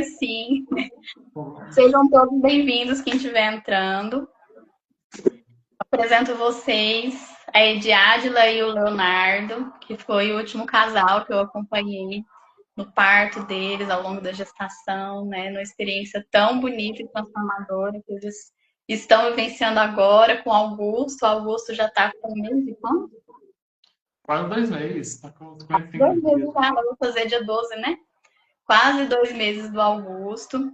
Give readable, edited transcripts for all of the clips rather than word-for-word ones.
Sim, sejam todos bem-vindos quem estiver entrando. Apresento vocês a Ediádila e o Leonardo, que foi o último casal que eu acompanhei no parto deles ao longo da gestação, né? Numa experiência tão bonita e transformadora que eles estão vivenciando agora com o Augusto. O Augusto já está com um mês e quanto? Quase 2 meses, tá com 55 2 meses dias. já, vou fazer dia 12, né? Quase 2 meses do Augusto.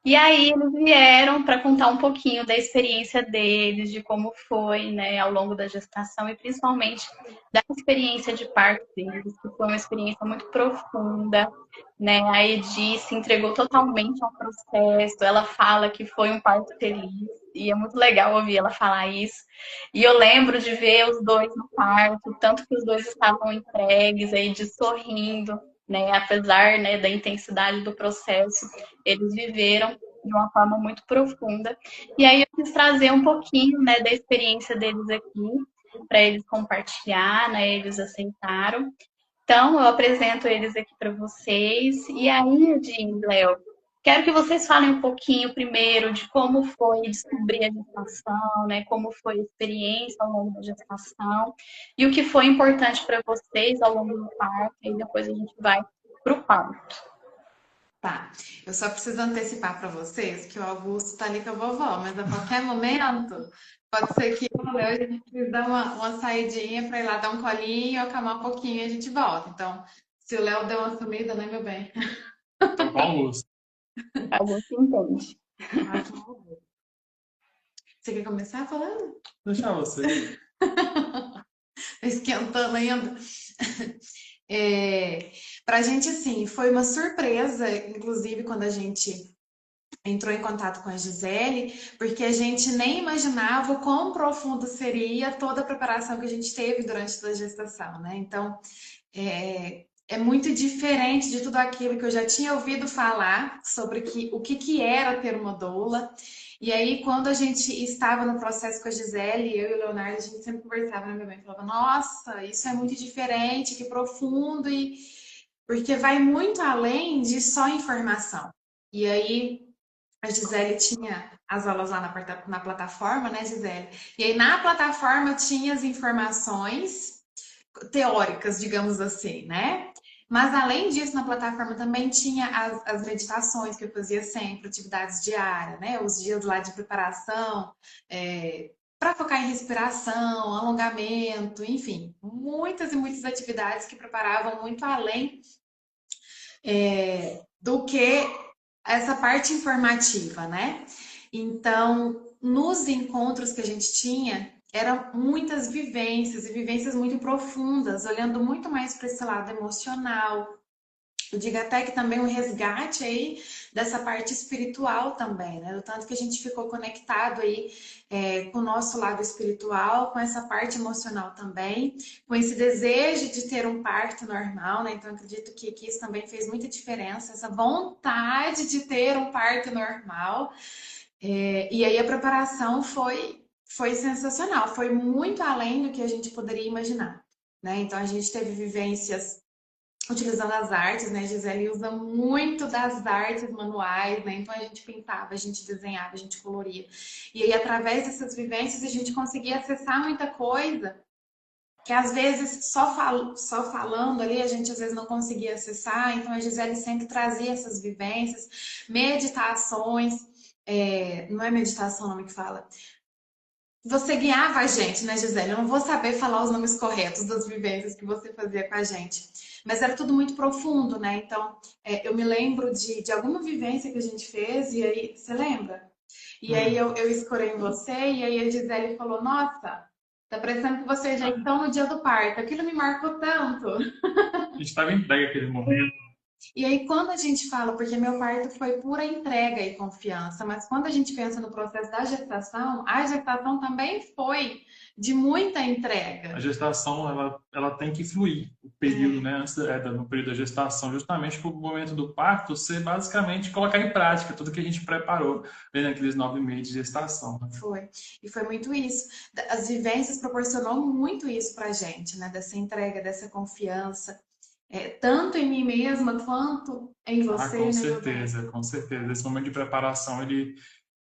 E aí eles vieram para contar um pouquinho da experiência deles, de como foi, né, ao longo da gestação e principalmente da experiência de parto deles, que foi uma experiência muito profunda, né? A Edi se entregou totalmente ao processo. Ela fala que foi um parto feliz e é muito legal ouvir ela falar isso. E eu lembro de ver os dois no parto, tanto que os dois estavam entregues, a Edi sorrindo, né? Apesar, né, da intensidade do processo, eles viveram de uma forma muito profunda. E aí eu quis trazer um pouquinho, né, da experiência deles aqui para eles compartilhar, né? Eles aceitaram. Então, eu apresento eles aqui para vocês. E aí, Edinho, Léo, quero que vocês falem um pouquinho primeiro de como foi descobrir a gestação, né? Como foi a experiência ao longo da gestação e o que foi importante para vocês ao longo do parto. E depois a gente vai para o parto. Tá, eu só preciso antecipar para vocês que o Augusto tá ali com a vovó, mas a qualquer momento pode ser que eu e o Léo, a gente precise dar uma saidinha para ir lá dar um colinho, acalmar um pouquinho e a gente volta. Então, se o Léo deu uma sumida, né, meu bem? Então, com Augusto. Augusto entende. Ah, então, eu vou. Você quer começar falando? Deixa você. Tá esquentando ainda. É, pra gente, assim, foi uma surpresa, inclusive, quando a gente entrou em contato com a Gisele, porque a gente nem imaginava o quão profundo seria toda a preparação que a gente teve durante toda a gestação, né? Então, é muito diferente de tudo aquilo que eu já tinha ouvido falar sobre o que era ter uma doula. E aí, quando a gente estava no processo com a Gisele, eu e o Leonardo, a gente sempre conversava, né, minha mãe? Falava, nossa, isso é muito diferente, que profundo, e porque vai muito além de só informação. E aí, a Gisele tinha as aulas lá na plataforma, né, Gisele? E aí, na plataforma, tinha as informações teóricas, digamos assim, né? Mas além disso, na plataforma também tinha as meditações que eu fazia sempre, atividades diárias, né? Os dias lá de preparação, para focar em respiração, alongamento, enfim, muitas e muitas atividades que preparavam muito além do que essa parte informativa, né? Então, nos encontros que a gente tinha, eram muitas vivências e vivências muito profundas, olhando muito mais para esse lado emocional. Eu digo até que também um resgate aí dessa parte espiritual também, né? Do tanto que a gente ficou conectado aí com o nosso lado espiritual, com essa parte emocional também, com esse desejo de ter um parto normal, né? Então acredito que isso também fez muita diferença, essa vontade de ter um parto normal. E aí a preparação foi sensacional, foi muito além do que a gente poderia imaginar, né? Então a gente teve vivências utilizando as artes, né? A Gisele usa muito das artes manuais, né? Então a gente pintava, a gente desenhava, a gente coloria. E aí, através dessas vivências, a gente conseguia acessar muita coisa que às vezes só falando ali a gente às vezes não conseguia acessar. Então a Gisele sempre trazia essas vivências, meditações, não é meditação o nome que fala. Você guiava a gente, né, Gisele? Eu não vou saber falar os nomes corretos das vivências que você fazia com a gente. Mas era tudo muito profundo, né? Então, eu me lembro de alguma vivência que a gente fez, e aí, você lembra? E aí Hum. eu escorei em você, e aí a Gisele falou, nossa, tá parecendo que vocês já estão no dia do parto. Aquilo me marcou tanto. A gente estava entregue aquele momento. E aí, quando a gente fala, porque meu parto foi pura entrega e confiança, mas quando a gente pensa no processo da gestação, a gestação também foi de muita A entrega. gestação, ela tem que fluir. O período, né, antes, no período da gestação, justamente para o momento do parto, você basicamente colocar em prática tudo que a gente preparou naqueles 9 meses de gestação, né? Foi. E foi muito isso. As vivências proporcionou muito isso pra gente, né? Dessa entrega, dessa confiança. tanto em mim mesma quanto em Ah, você, com né, Roberto? certeza, com certeza. Esse momento de preparação, ele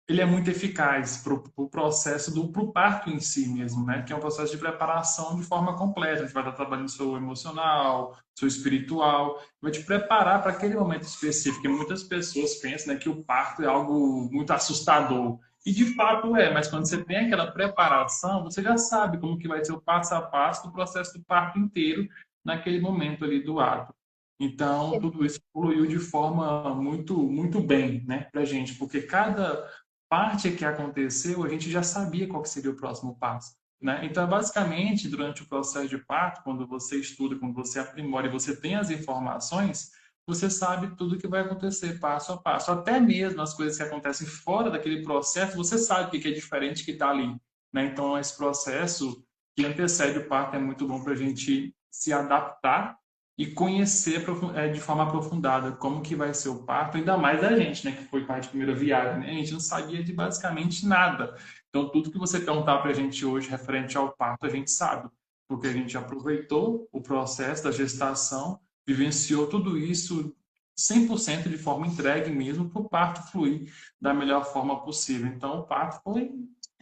é muito eficaz para o processo pro parto em si mesmo, né? Que é um processo de preparação de forma completa. A gente vai estar trabalhando seu emocional, seu espiritual, vai te preparar para aquele momento específico. E muitas pessoas pensam, né, que o parto é algo muito assustador. E de fato é, mas quando você tem aquela preparação, você já sabe como que vai ser o passo a passo do processo do parto inteiro naquele momento ali do ato. Então, tudo isso fluiu de forma muito bem, né, para gente, porque cada parte que aconteceu, a gente já sabia qual que seria o próximo passo, né? Então, basicamente, durante o processo de parto, quando você estuda, quando você aprimora e você tem as informações, você sabe tudo que vai acontecer passo a passo. Até mesmo as coisas que acontecem fora daquele processo, você sabe o que é diferente que está ali, né? Então, esse processo que antecede o parto é muito bom para a gente se adaptar e conhecer de forma aprofundada como que vai ser o parto, ainda mais a gente, né, que foi parte de primeira viagem, né? A gente não sabia de basicamente nada. Então, tudo que você perguntar para a gente hoje referente ao parto, a gente sabe, porque a gente aproveitou o processo da gestação, vivenciou tudo isso 100% de forma entregue mesmo para o parto fluir da melhor forma possível. Então, o parto foi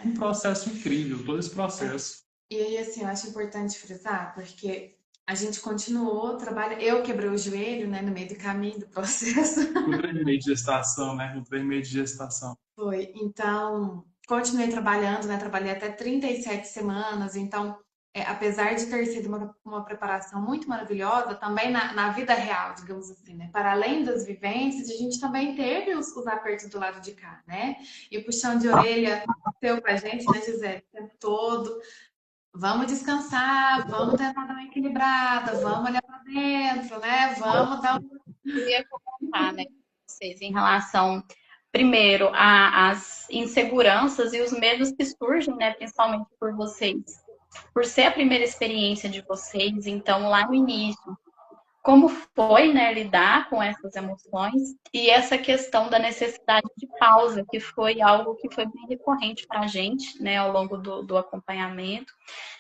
um processo incrível, todo esse processo. E aí, assim, eu acho importante frisar, porque a gente continuou trabalhando. Eu quebrei o joelho, né, no meio do caminho do processo. Com 3 meses de gestação, né? Com 3 meses de gestação. Foi. Então, continuei trabalhando, né? Trabalhei até 37 semanas. Então, apesar de ter sido uma preparação muito maravilhosa, também na vida real, digamos assim, né? Para além das vivências, a gente também teve os apertos do lado de cá, né? E o puxão de orelha seu com a gente, né, Gisele, o tempo todo. Vamos descansar, vamos tentar dar uma equilibrada, vamos olhar para dentro, né? Vamos dar um. Eu ia comentar, né, com vocês em relação, primeiro, às inseguranças e os medos que surgem, né, principalmente por vocês, por ser a primeira experiência de vocês. Então, lá no início, como foi, né, lidar com essas emoções e essa questão da necessidade de pausa, que foi algo que foi bem recorrente para a gente, né, ao longo do acompanhamento,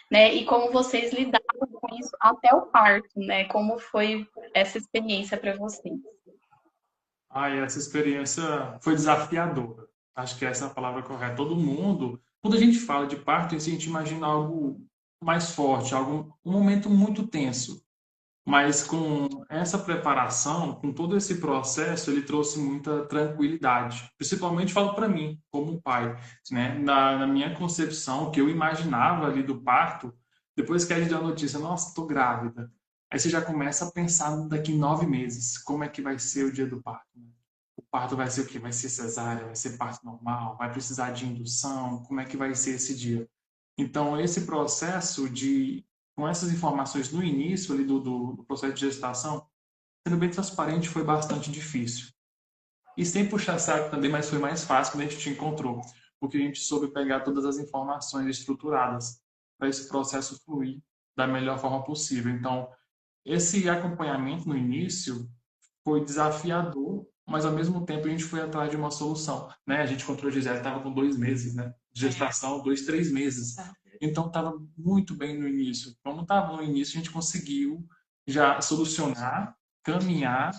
né, e como vocês lidaram com isso até o parto, né, como foi essa experiência para vocês. Ah, e essa experiência foi desafiadora. Acho que essa é a palavra correta. Todo mundo, quando a gente fala de parto, a gente imagina algo mais forte, um momento muito tenso. Mas com essa preparação, com todo esse processo, ele trouxe muita tranquilidade. Principalmente falo para mim, como pai, né? Na minha concepção, o que eu imaginava ali do parto, depois que a gente deu a notícia, nossa, estou grávida. Aí você já começa a pensar daqui 9 meses, como é que vai ser o dia do parto, né? O parto vai ser o quê? Vai ser cesárea? Vai ser parto normal? Vai precisar de indução? Como é que vai ser esse dia? Então, esse processo com essas informações no início ali do processo de gestação, sendo bem transparente, foi bastante difícil. E sem puxar saco também, mas foi mais fácil quando a gente te encontrou, porque a gente soube pegar todas as informações estruturadas para esse processo fluir da melhor forma possível. Então, esse acompanhamento no início foi desafiador, mas ao mesmo tempo a gente foi atrás de uma solução, né? A gente encontrou a Gisele, estava com 2 meses, né? De gestação, 2, 3 meses. Então estava muito bem no início. Como estava no início, a gente conseguiu já solucionar, caminhar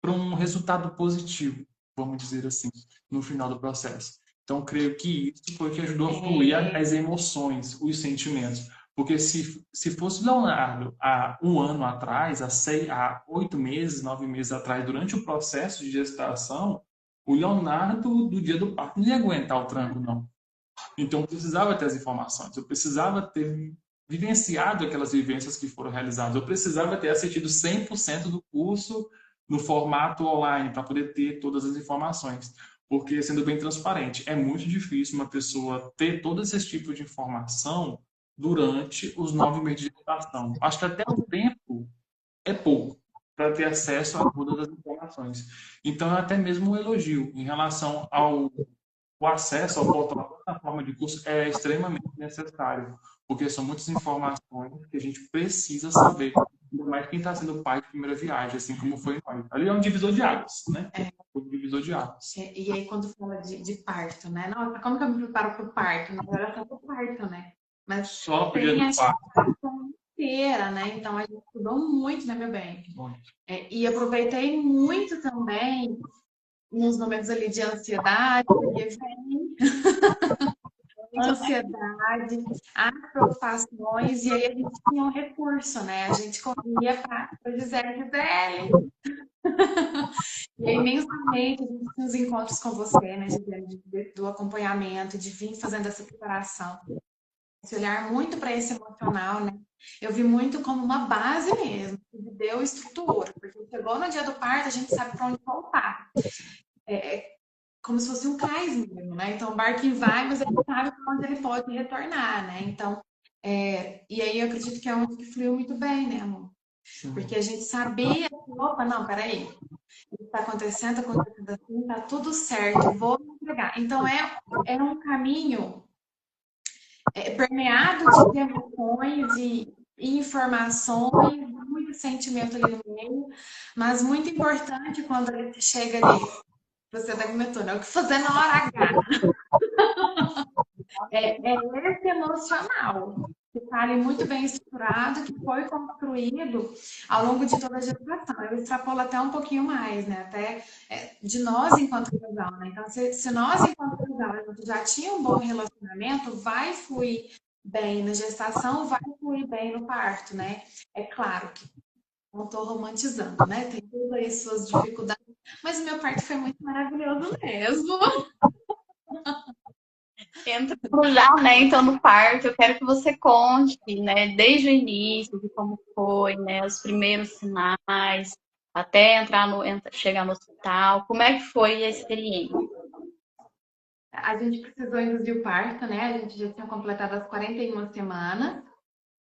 para um resultado positivo, vamos dizer assim, no final do processo. Então, creio que isso foi o que ajudou a fluir as emoções, os sentimentos. Porque se fosse Leonardo há um ano atrás, há 8 meses, 9 meses atrás, durante o processo de gestação, o Leonardo, do dia do parto, não ia aguentar o tranco, não. Então, eu precisava ter as informações, eu precisava ter vivenciado aquelas vivências que foram realizadas, eu precisava ter assistido 100% do curso no formato online para poder ter todas as informações. Porque, sendo bem transparente, é muito difícil uma pessoa ter todo esse tipo de informação durante os 9 meses de gestação. Acho que até o tempo é pouco para ter acesso a todas as informações. Então, é até mesmo um elogio em relação ao o acesso ao portal da plataforma de curso é extremamente necessário, porque são muitas informações que a gente precisa saber, ainda mais quem está sendo pai de primeira viagem, assim como foi nós. Ali é um divisor de águas, né? Um divisor de águas. E aí, quando fala de parto, né? Nossa, como que eu me preparo para o parto? Não era só para o parto, né? Mas Só para o dia tem do a parto. gestação inteira, né? Então, a gente Ajudou muito, né, meu bem? Bom, E aproveitei muito também nos momentos ali de ansiedade, porque vem ansiedade, as preocupações, e aí a gente tinha um recurso, né? A gente corria para Gisele, Gisele. E aí, mensalmente, a gente tinha os encontros com você, né, Gisele, do acompanhamento, de vir fazendo essa preparação. Esse olhar muito para esse emocional, né? Eu vi muito como uma base mesmo, que deu estrutura, porque chegou no dia do parto, a gente sabe para onde voltar. Como se fosse um cais mesmo, né? Então o barquinho vai, mas ele sabe para onde ele pode retornar, né? Então, e aí eu acredito que é onde que fluiu muito bem, né, amor? Porque a gente sabia, opa, não, peraí, está acontecendo assim, tá tudo certo, vou me entregar. Então é um caminho permeado de emoções e informações, muito sentimento ali no meio, mas muito importante quando a gente chega ali, você até comentou, né? O que fazer na hora H? É esse emocional, que está ali muito bem estruturado, que foi construído ao longo de toda a gestação. Eu extrapolo até um pouquinho mais, né? Até de nós enquanto casal, né? Então, se nós enquanto casal a gente já tinha um bom relacionamento, vai fluir bem na gestação, vai fluir bem no parto, né? É claro que não estou romantizando, né? Tem todas aí suas dificuldades, mas o meu parto foi muito maravilhoso mesmo. Entrando já, né, então no parto, eu quero que você conte, né, desde o início, de como foi, né, os primeiros sinais, até chegar no hospital, como é que foi a experiência? A gente precisou induzir o parto, né? A gente já tinha completado as 41 semanas.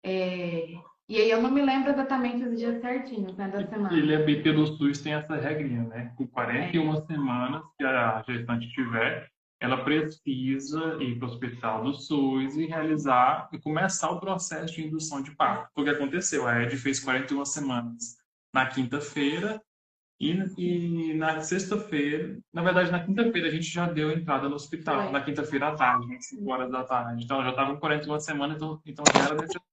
E aí eu não me lembro exatamente os dias certinhos, né, da semana. E pelo SUS tem essa regrinha, né? Com 41 semanas que a gestante tiver, ela precisa ir para o hospital do SUS e realizar e começar o processo de indução de parto. Foi o que aconteceu. A Ed fez 41 semanas na quinta-feira e na sexta-feira, na verdade, na quinta-feira a gente já deu entrada no hospital, Foi. na quinta-feira à tarde, às 5 horas da tarde. Então, já estava com 41 semanas, então já era necessário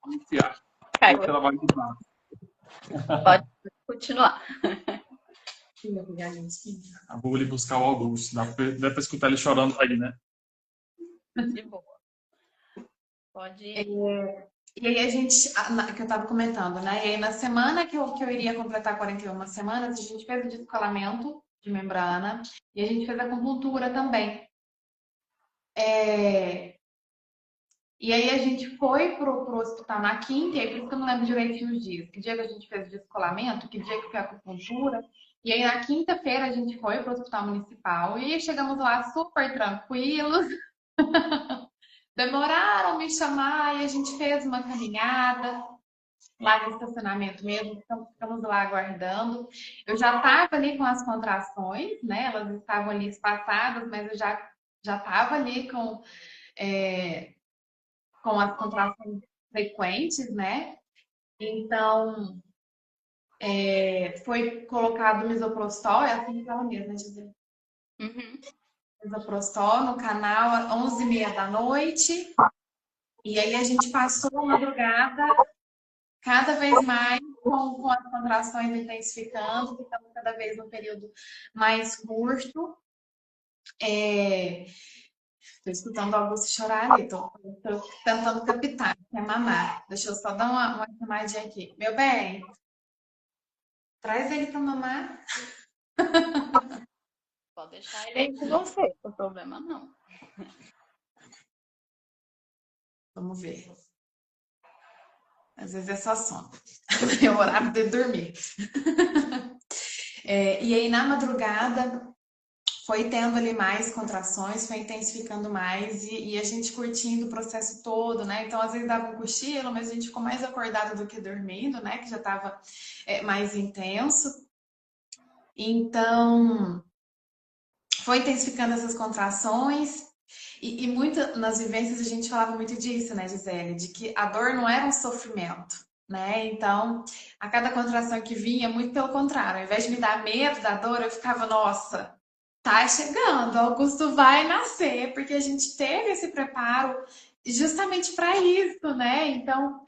iniciar o Caio, trabalho de parto. pode continuar. Vou ali buscar o Augusto. Dá pra escutar ele chorando aí, né? De boa. Pode ir. E aí a gente, que eu tava comentando, né? E aí na semana que eu iria completar 41 semanas, a gente fez o descolamento de membrana e a gente fez a acupuntura também. E aí a gente foi pro hospital na quinta, e aí por isso que eu não lembro direitinho os dias. Que dia que a gente fez o descolamento, que dia que foi a acupuntura. E aí na quinta-feira a gente foi pro hospital municipal e chegamos lá super tranquilos. Demoraram a me chamar e a gente fez uma caminhada lá no estacionamento mesmo, então ficamos lá aguardando. Eu já estava ali com as contrações, né? Elas estavam ali espaçadas, mas eu já estava ali com as contrações frequentes, né? Então, foi colocado misoprostol, é assim que fala mesmo, né, Gisele? Uhum. Misoprostol no canal às 11h30 da noite. E aí a gente passou a madrugada cada vez mais com as contrações intensificando, ficando cada vez num período mais curto. Estou escutando o Augusto chorar ali, estou tentando captar, quer mamar. Deixa eu só dar uma chamadinha aqui. Meu bem, traz ele para mamar. Pode deixar ele aí com você, não tem problema não. Vamos ver. Às vezes é só sono. É o horário de dormir. E aí, na madrugada, foi tendo ali mais contrações, foi intensificando mais e a gente curtindo o processo todo, né? Então, às vezes dava um cochilo, mas a gente ficou mais acordada do que dormindo, né? Que já estava mais intenso. Então, foi intensificando essas contrações e muito nas vivências a gente falava muito disso, né, Gisele? De que a dor não era um sofrimento, né? Então, a cada contração que vinha, muito pelo contrário, ao invés de me dar medo da dor, eu ficava, nossa, tá chegando, Augusto vai nascer, porque a gente teve esse preparo justamente para isso, né? Então,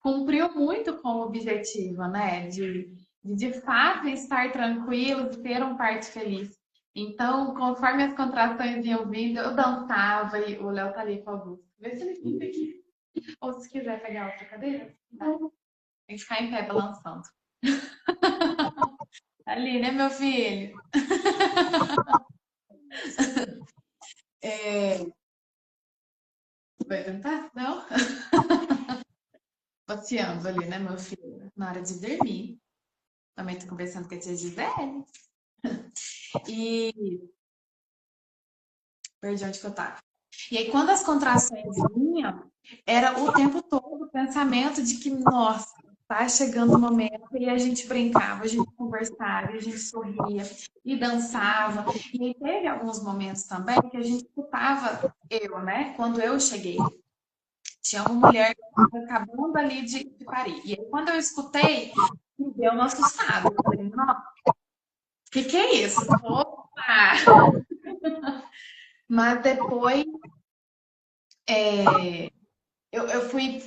cumpriu muito com o objetivo, né? De fato estar tranquilo, de ter um parto feliz. Então, conforme as contrações iam vindo, eu dançava e o Léo tá ali com o Augusto. Vê se ele fica aqui. Ou se quiser pegar outra cadeira, dá. Tem que ficar em pé balançando. Ali, né, meu filho? Vai tentar? Não? Passeando ali, né, meu filho? Na hora de dormir. Também tô conversando com a tia Gisele. E perdi onde que eu tava. E aí, quando as contrações vinham, era o tempo todo o pensamento de que, nossa, tá chegando o momento, e a gente brincava, a gente conversava, a gente sorria e dançava. E aí teve alguns momentos também que a gente escutava eu, né? Quando eu cheguei, tinha uma mulher que estava acabando ali de parir. E aí, quando eu escutei, me deu uma assustada. Eu falei, nossa, o que é isso? Opa! Mas depois eu fui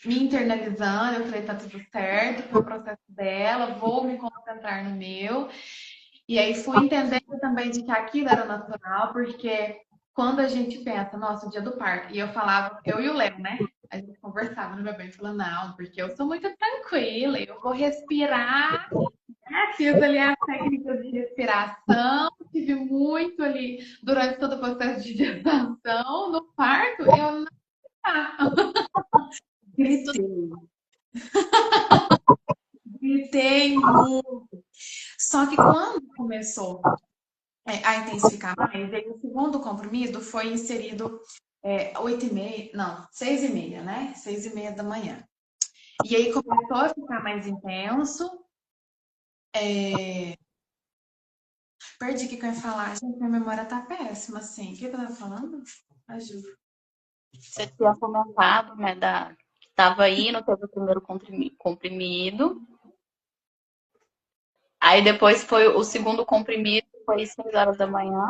me internalizando, eu falei, tá tudo certo, foi o processo dela, vou me concentrar no meu. E aí fui entendendo também de que aquilo era natural, porque quando a gente pensa, nossa, o dia do parto, e eu falava, eu e o Léo, né? A gente conversava no meu bem, falando, não, porque eu sou muito tranquila, eu vou respirar. Fiz ali as técnicas de respiração, tive muito ali durante todo o processo de gestação, no parto, eu não gritei, gritei muito. Só que quando começou a intensificar mais, aí o segundo comprimido foi inserido 8h30, não, 6h30, né? 6h30 da manhã. E aí começou a ficar mais intenso. Perdi o que eu ia falar, gente, minha memória tá péssima, assim. O que eu tava falando? Ajuda. Você tinha comentado, né, que estava indo, teve o primeiro comprimido. Aí depois foi o segundo comprimido, foi 6 horas da manhã.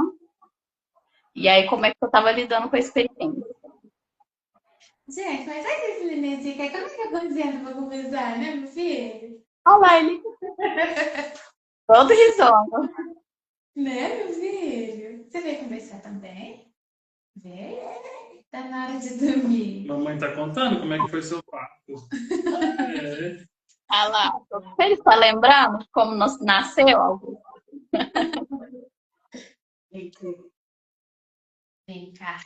E aí, como é que eu estava lidando com a experiência? Gente, mas olha esse nenenzinho, como é que eu tô dizendo pra começar, né, meu filho? Olha lá, ele todo risonho. Né, meu filho? Você veio conversar também? Vem. Tá na hora de dormir. Mamãe tá contando como é que foi seu parto. Olha lá. Você está lembrando como nasceu, Augusto? Vem cá.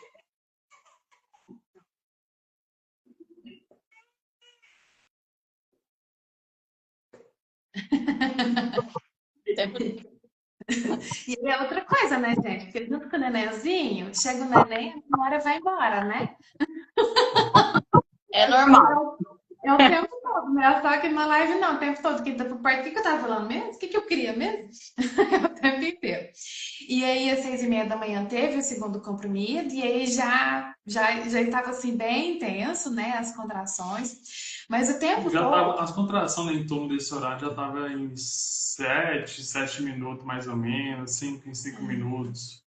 E é outra coisa, né, gente? Porque junto com o nenenzinho, chega o neném, uma hora vai embora, né? É normal. É o tempo todo, né? Só que na live não, o tempo todo. Quem tá por perto, o que eu tava falando mesmo? O que eu queria mesmo? É o tempo inteiro. E aí, às 6h30 da manhã, teve o segundo comprimido, e aí já estava assim, bem intenso, né? As contrações. Mas o tempo Já todo. tava, as contrações em torno desse horário já tava em 7 minutos mais ou menos, 5 em 5 minutos.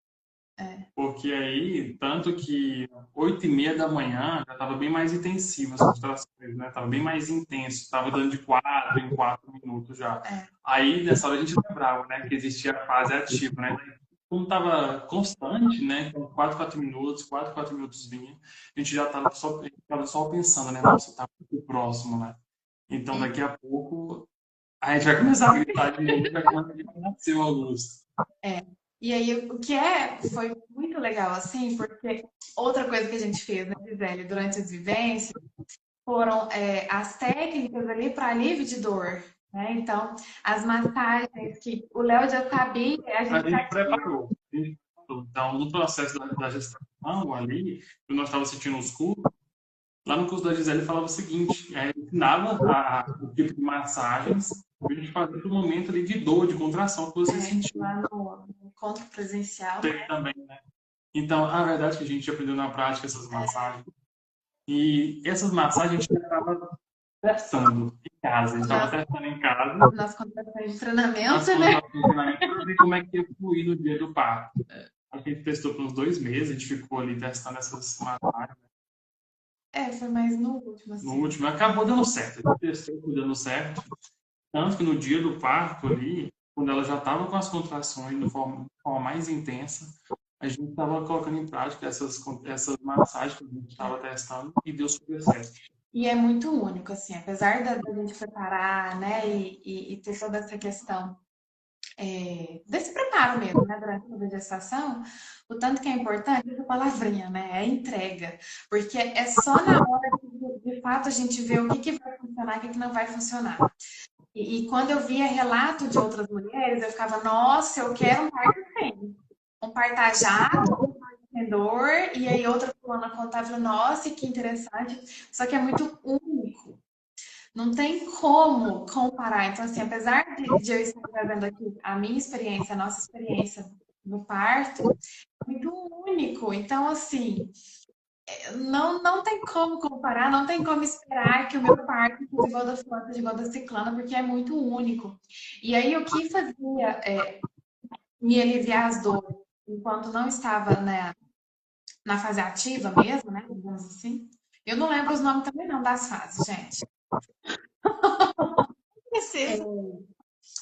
Porque aí, tanto que 8h30 da manhã já estava bem mais intensivo as contrações, né? Tava bem mais intenso, estava dando de 4 em 4 minutos já. Aí, nessa hora, a gente lembrava, né, que existia a fase ativa, né? Como estava constante, né, com 4 minutos, 4 minutos vinha, a gente já estava só pensando, né, nossa, tá muito próximo, né? Então, daqui a pouco, a gente vai começar a gritar de novo, vai começar a nascer o Augusto. E aí, o que foi muito legal, assim, porque outra coisa que a gente fez, né, Gisele, durante as vivências, foram as técnicas ali para alívio de dor, né? Então, as massagens que o Léo já sabia, a A gente gente preparou. Então, no processo da gestação ali, quando nós estávamos sentindo os cursos, lá no curso da Gisele falava o seguinte, ensinava o tipo de massagens para a gente fazer o momento ali de dor, de contração que você sentiu. lá no encontro presencial. Também, né? Então, a verdade é que a gente aprendeu na prática essas massagens. E essas massagens a gente estava testando em casa. A gente estava testando em casa. Nas contrações de treinamento, né? Para ver como é que ia fluir no dia do parto. A gente testou por uns 2 meses, a gente ficou ali testando essas massagens. Foi mais no último, No assim. último, acabou dando certo. Ele testou, foi dando certo. Tanto que no dia do parto ali, quando ela já estava com as contrações de forma mais intensa, a gente estava colocando em prática essas massagens que a gente estava testando e deu super certo. E é muito único, assim, apesar da gente preparar, né, e ter toda essa questão desse preparo mesmo, né, durante toda a gestação, o tanto que é importante essa palavrinha, né, é entrega, porque é só na hora que de fato a gente vê o que que vai funcionar e o que que não vai funcionar. E quando eu via relato de outras mulheres, eu ficava, nossa, eu quero um parto assim, um partajado, um parto e aí outra fulana contava, nossa, que interessante, só que é muito único. Não tem como comparar. Então, assim, apesar de eu estar trazendo aqui a minha experiência, a nossa experiência no parto, é muito único. Então, assim, não tem como comparar, não tem como esperar que o meu parto seja igual da fulana, seja igual da ciclana, porque é muito único. E aí, o que fazia me aliviar as dores, enquanto não estava, né, na fase ativa mesmo, né, digamos assim, eu não lembro os nomes também não das fases, gente. Precisa.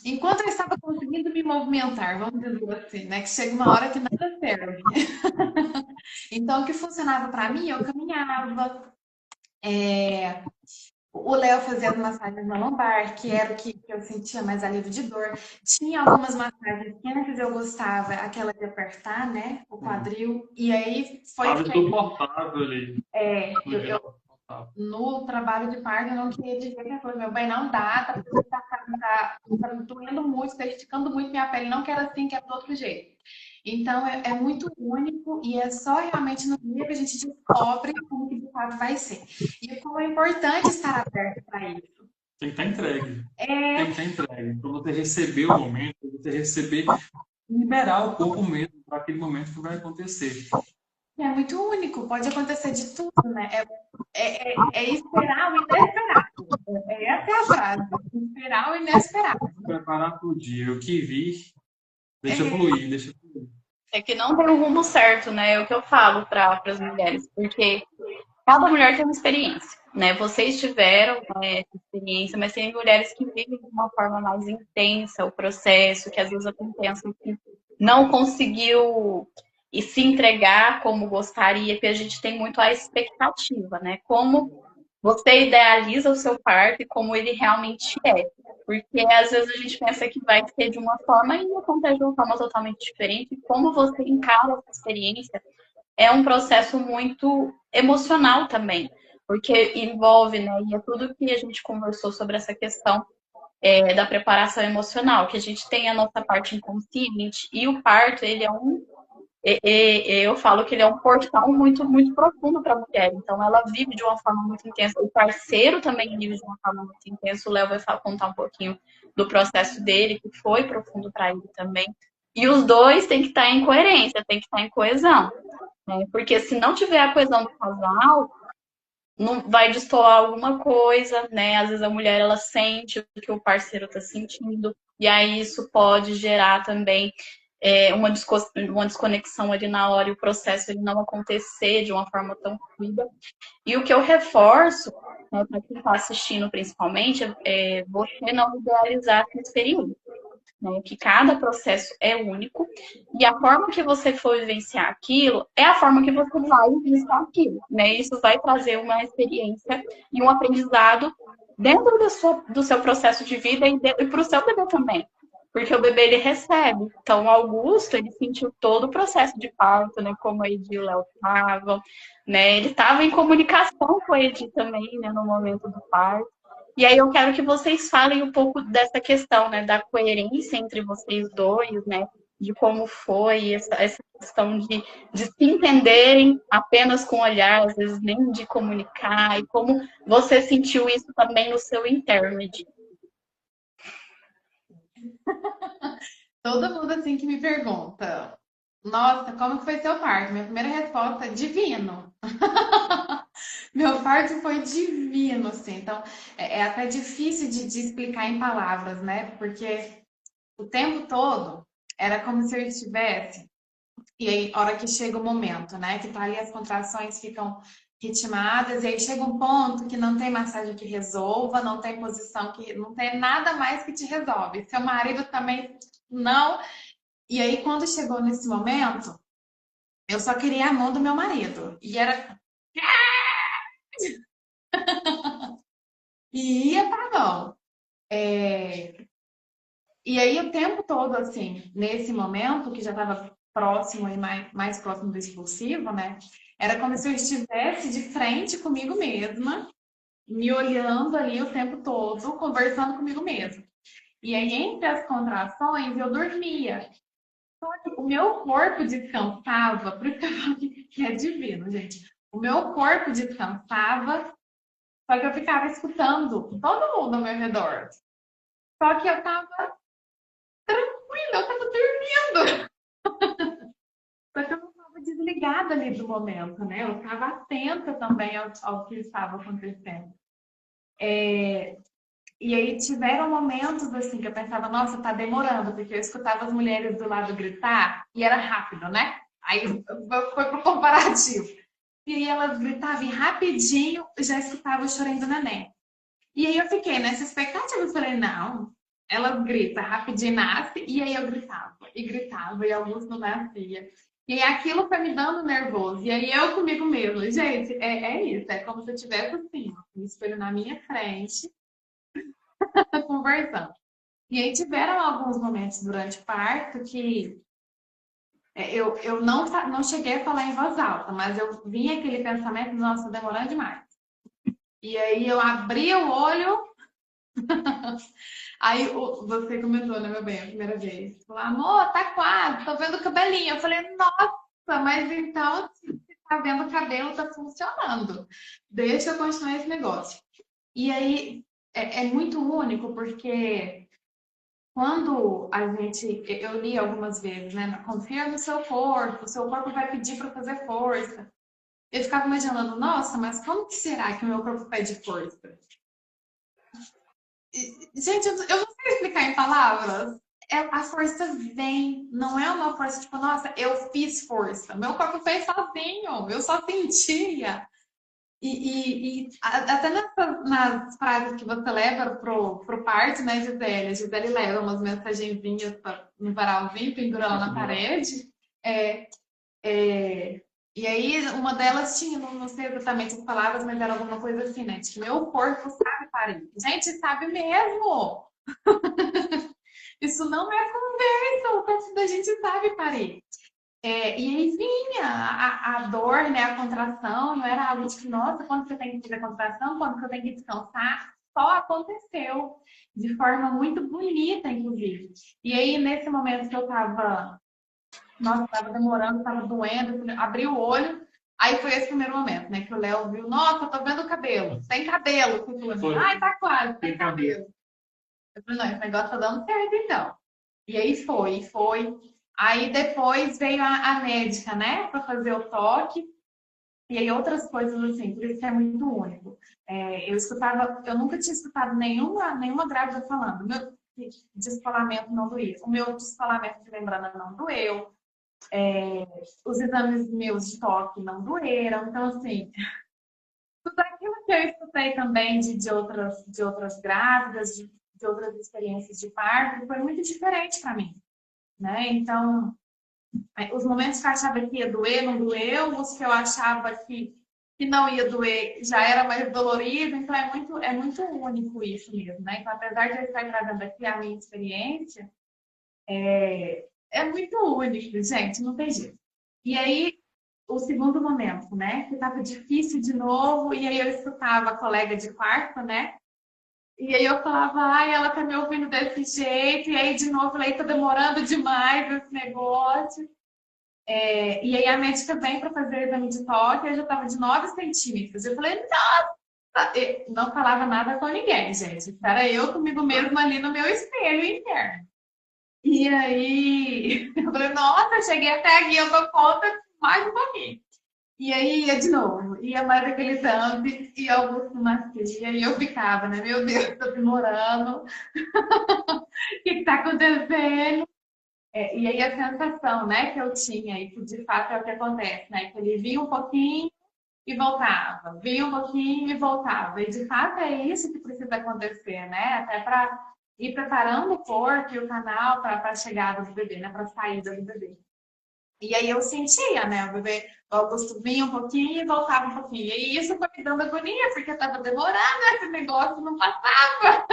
Enquanto eu estava conseguindo me movimentar, vamos dizer assim, né? Que chega uma hora que nada serve. Então, o que funcionava para mim, eu caminhava. O Léo fazia as massagens na lombar, que era o que eu sentia mais alívio de dor. Tinha algumas massagens que antes eu gostava, aquela de apertar, né? O quadril. E aí foi Estava feito. insuportável ali. No dia Eu, não insuportável. no trabalho de parto, eu não queria dizer que foi meu bem, não dá, tá doendo muito, tá esticando muito minha pele, não quero assim, quero do outro jeito. Então, é muito único e é só realmente no dia que a gente descobre como que de fato vai ser. E como é importante estar aberto para isso. Tem que estar entregue. É, Tem que estar entregue. Para você receber o momento, para você receber, liberar o corpo mesmo para aquele momento que vai acontecer. é muito único, pode acontecer de tudo, né? É esperar o inesperado. Essa é a frase. Esperar o inesperado. Preparar para o dia. O que vir, deixa fluir, deixa fluir. É que não tem um rumo certo, né? É o que eu falo para as mulheres, porque cada mulher tem uma experiência, né? Vocês tiveram, né, essa experiência, mas tem mulheres que vivem de uma forma mais intensa o processo, que às vezes até pensam que não conseguiu e se entregar como gostaria, porque a gente tem muito a expectativa, né? Como você idealiza o seu parto e como ele realmente é. Porque às vezes a gente pensa que vai ser de uma forma e acontece de uma forma totalmente diferente. E como você encara essa experiência é um processo muito emocional também, porque envolve, né, e é tudo que a gente conversou sobre essa questão da preparação emocional, que a gente tem a nossa parte inconsciente e o parto, ele é eu falo que ele é um portal muito, muito profundo para a mulher. Então, ela vive de uma forma muito intensa. O parceiro também vive de uma forma muito intensa. O Léo vai contar um pouquinho do processo dele, que foi profundo para ele também. E os dois têm que estar em coerência, têm que estar em coesão. Né? Porque se não tiver a coesão do casal, não vai destoar alguma coisa, né? Às vezes a mulher ela sente o que o parceiro está sentindo, e aí isso pode gerar também uma desconexão ali na hora e o processo ele não acontecer de uma forma tão fluida. E o que eu reforço, né, para quem está assistindo principalmente, é você não idealizar essa experiência. Né, que cada processo é único e a forma que você for vivenciar aquilo é a forma que você vai vivenciar aquilo, né? Isso vai trazer uma experiência e um aprendizado dentro do seu processo de vida e para o seu bebê também, porque o bebê ele recebe. Então, o Augusto ele sentiu todo o processo de parto, né? Como a Edi e o Léo estavam, né? Ele estava em comunicação com a Edi também, né? No momento do parto. E aí eu quero que vocês falem um pouco dessa questão, né, da coerência entre vocês dois, né, de como foi essa questão de se entenderem apenas com o olhar, às vezes nem de comunicar, e como você sentiu isso também no seu interno, Edi. Todo mundo assim que me pergunta, nossa, como que foi seu parto? Minha primeira resposta é divino. Meu parto foi divino, assim. Então, é até difícil de explicar em palavras, né? Porque o tempo todo era como se eu estivesse. E aí, a hora que chega o momento, né? Que tá ali as contrações ficam ritmadas, e aí chega um ponto que não tem massagem que resolva, não tem posição que não tem nada mais que te resolve. Seu marido também não. E aí, quando chegou nesse momento, eu só queria a mão do meu marido. E era. E ia pra mão. E aí, o tempo todo, assim, nesse momento, que já estava próximo e mais próximo do expulsivo, né? Era como se eu estivesse de frente comigo mesma, me olhando ali o tempo todo, conversando comigo mesma. E aí, entre as contrações, eu dormia. Só que o meu corpo descansava, por isso que eu falo que é divino, gente. O meu corpo descansava, só que eu ficava escutando todo mundo ao meu redor. Só que eu tava tranquila, eu tava dormindo. Só que eu não estava desligada ali do momento, né? Eu estava atenta também ao que estava acontecendo. E aí tiveram momentos assim que eu pensava, nossa, tá demorando, porque eu escutava as mulheres do lado gritar e era rápido, né? Aí foi pro comparativo. E aí elas gritavam e rapidinho já escutava o chorinho do neném. E aí eu fiquei nessa expectativa, eu falei, não, elas gritam, rapidinho nasce, e aí eu gritava, e Augusto não nascia. E aí aquilo foi me dando nervoso. E aí eu comigo mesmo, gente, é isso, é como se eu tivesse assim, ó, um espelho na minha frente, conversando. E aí tiveram alguns momentos durante o parto que eu não cheguei a falar em voz alta, mas eu vinha aquele pensamento, nossa, demorando demais. E aí eu abri o olho, aí você comentou, né, meu bem, a primeira vez. Falou, amor, tá quase, tô vendo o cabelinho. Eu falei, nossa, mas então, se tá vendo o cabelo, tá funcionando. Deixa eu continuar esse negócio. E aí, é muito único, porque quando a gente, eu li algumas vezes, né, confia no seu corpo vai pedir para fazer força. Eu ficava imaginando, nossa, mas como que será que o meu corpo pede força? Gente, eu não sei explicar em palavras. A força vem, não é uma força tipo, nossa, eu fiz força. Meu corpo fez sozinho, eu só sentia. Até nas frases que você leva pro parto, né, Gisele? A Gisele leva umas mensagenzinhas no varalzinho, pendura lá na parede. É, e aí, uma delas tinha, não sei exatamente as palavras, mas era alguma coisa assim, né? Tipo, meu corpo sabe parir. Gente, sabe mesmo! Isso não é conversa, o corpo da gente sabe parir. E aí vinha a dor, né, a contração, não era algo de que, nossa, quando você tem que fazer contração, quando você tem que descansar, só aconteceu de forma muito bonita, inclusive. E aí, nesse momento que eu tava, nossa, tava demorando, tava doendo, abri o olho, aí foi esse primeiro momento, né, que o Léo viu, nossa, eu tô vendo o cabelo, tem cabelo, ai, tá quase, tem cabelo. Eu falei, não, esse negócio tá dando certo, então. E aí foi. Aí depois veio a médica, né, para fazer o toque. E aí outras coisas assim, por isso que é muito único. Eu nunca tinha escutado nenhuma grávida falando. Meu descolamento não doía. O meu descolamento de membrana não doeu. Os exames meus de toque não doeram. Então, assim, tudo aquilo que eu escutei também de outras grávidas, de outras experiências de parto, foi muito diferente para mim, né? Então, os momentos que eu achava que ia doer, não doeu. Os que eu achava que não ia doer, já era mais dolorido. Então, é muito único isso mesmo, né? Então, apesar de eu estar trazendo aqui a minha experiência, é muito único, gente, não tem jeito. E aí, o segundo momento, né? Que estava difícil de novo, e aí eu escutava a colega de quarto, né? E aí eu falava, ai, ela tá me ouvindo desse jeito, e aí de novo eu falei, tá demorando demais esse negócio. E aí a médica vem para fazer o exame de toque, eu já estava de 9 centímetros. Eu falei, nossa! Não falava nada com ninguém, gente. Era eu comigo mesma ali no meu espelho interno. E aí eu falei, nossa, cheguei até aqui, eu dou conta mais um pouquinho. E aí ia de novo, ia mais aquele exame, e Augusto nascia, e eu ficava, né? Meu Deus, tô demorando. O que tá acontecendo? E aí a sensação, né, que eu tinha, e que de fato é o que acontece, né, que ele vinha um pouquinho e voltava, vinha um pouquinho e voltava. E de fato é isso que precisa acontecer, né? Até para ir preparando o corpo e o canal para a chegada do bebê, né? Para a saída do bebê. E aí eu sentia, né? O bebê, o Augusto vinha um pouquinho e voltava um pouquinho. E isso foi me dando agonia, porque estava demorando, esse negócio não passava.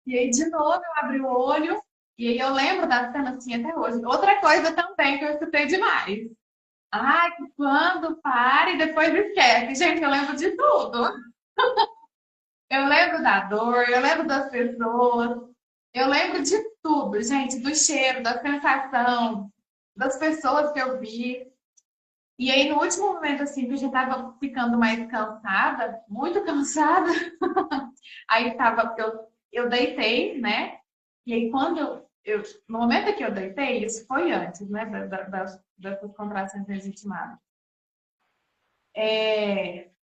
E aí, de novo, eu abri o olho, e aí eu lembro da cena assim até hoje. Outra coisa também que eu escutei demais. Ah, que quando para e depois esquece. Gente, eu lembro de tudo. Eu lembro da dor, eu lembro das pessoas, eu lembro de tudo, gente, do cheiro, da sensação, das pessoas que eu vi. E aí, no último momento, assim, que eu já tava ficando mais cansada, muito cansada, aí eu deitei, né? E aí, no momento que eu deitei, isso foi antes, né, dessas contrações legitimadas.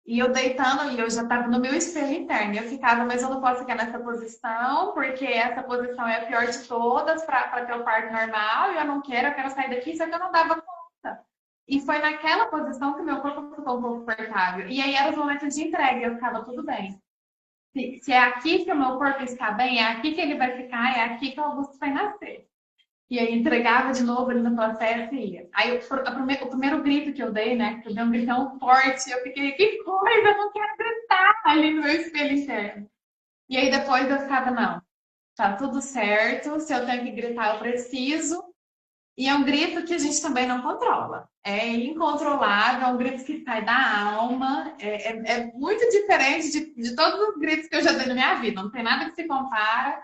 E eu deitando, e eu já estava no meu espelho interno. Eu ficava, mas eu não posso ficar nessa posição, porque essa posição é a pior de todas para ter o parto normal, e eu quero sair daqui, só que eu não dava conta. E foi naquela posição que meu corpo ficou um pouco confortável. E aí era os momentos de entrega, eu ficava tudo bem. Se é aqui que o meu corpo está bem, é aqui que ele vai ficar, é aqui que o Augusto vai nascer. E aí entregava de novo ali no processo e ia. Aí o primeiro grito que eu dei, né? Que eu dei um gritão forte, eu fiquei, que coisa, eu não quero gritar ali no meu espelho interno. E aí depois eu ficava, não, tá tudo certo, se eu tenho que gritar, eu preciso. E é um grito que a gente também não controla. É incontrolável, é um grito que sai da alma. É muito diferente de todos os gritos que eu já dei na minha vida. Não tem nada que se compara.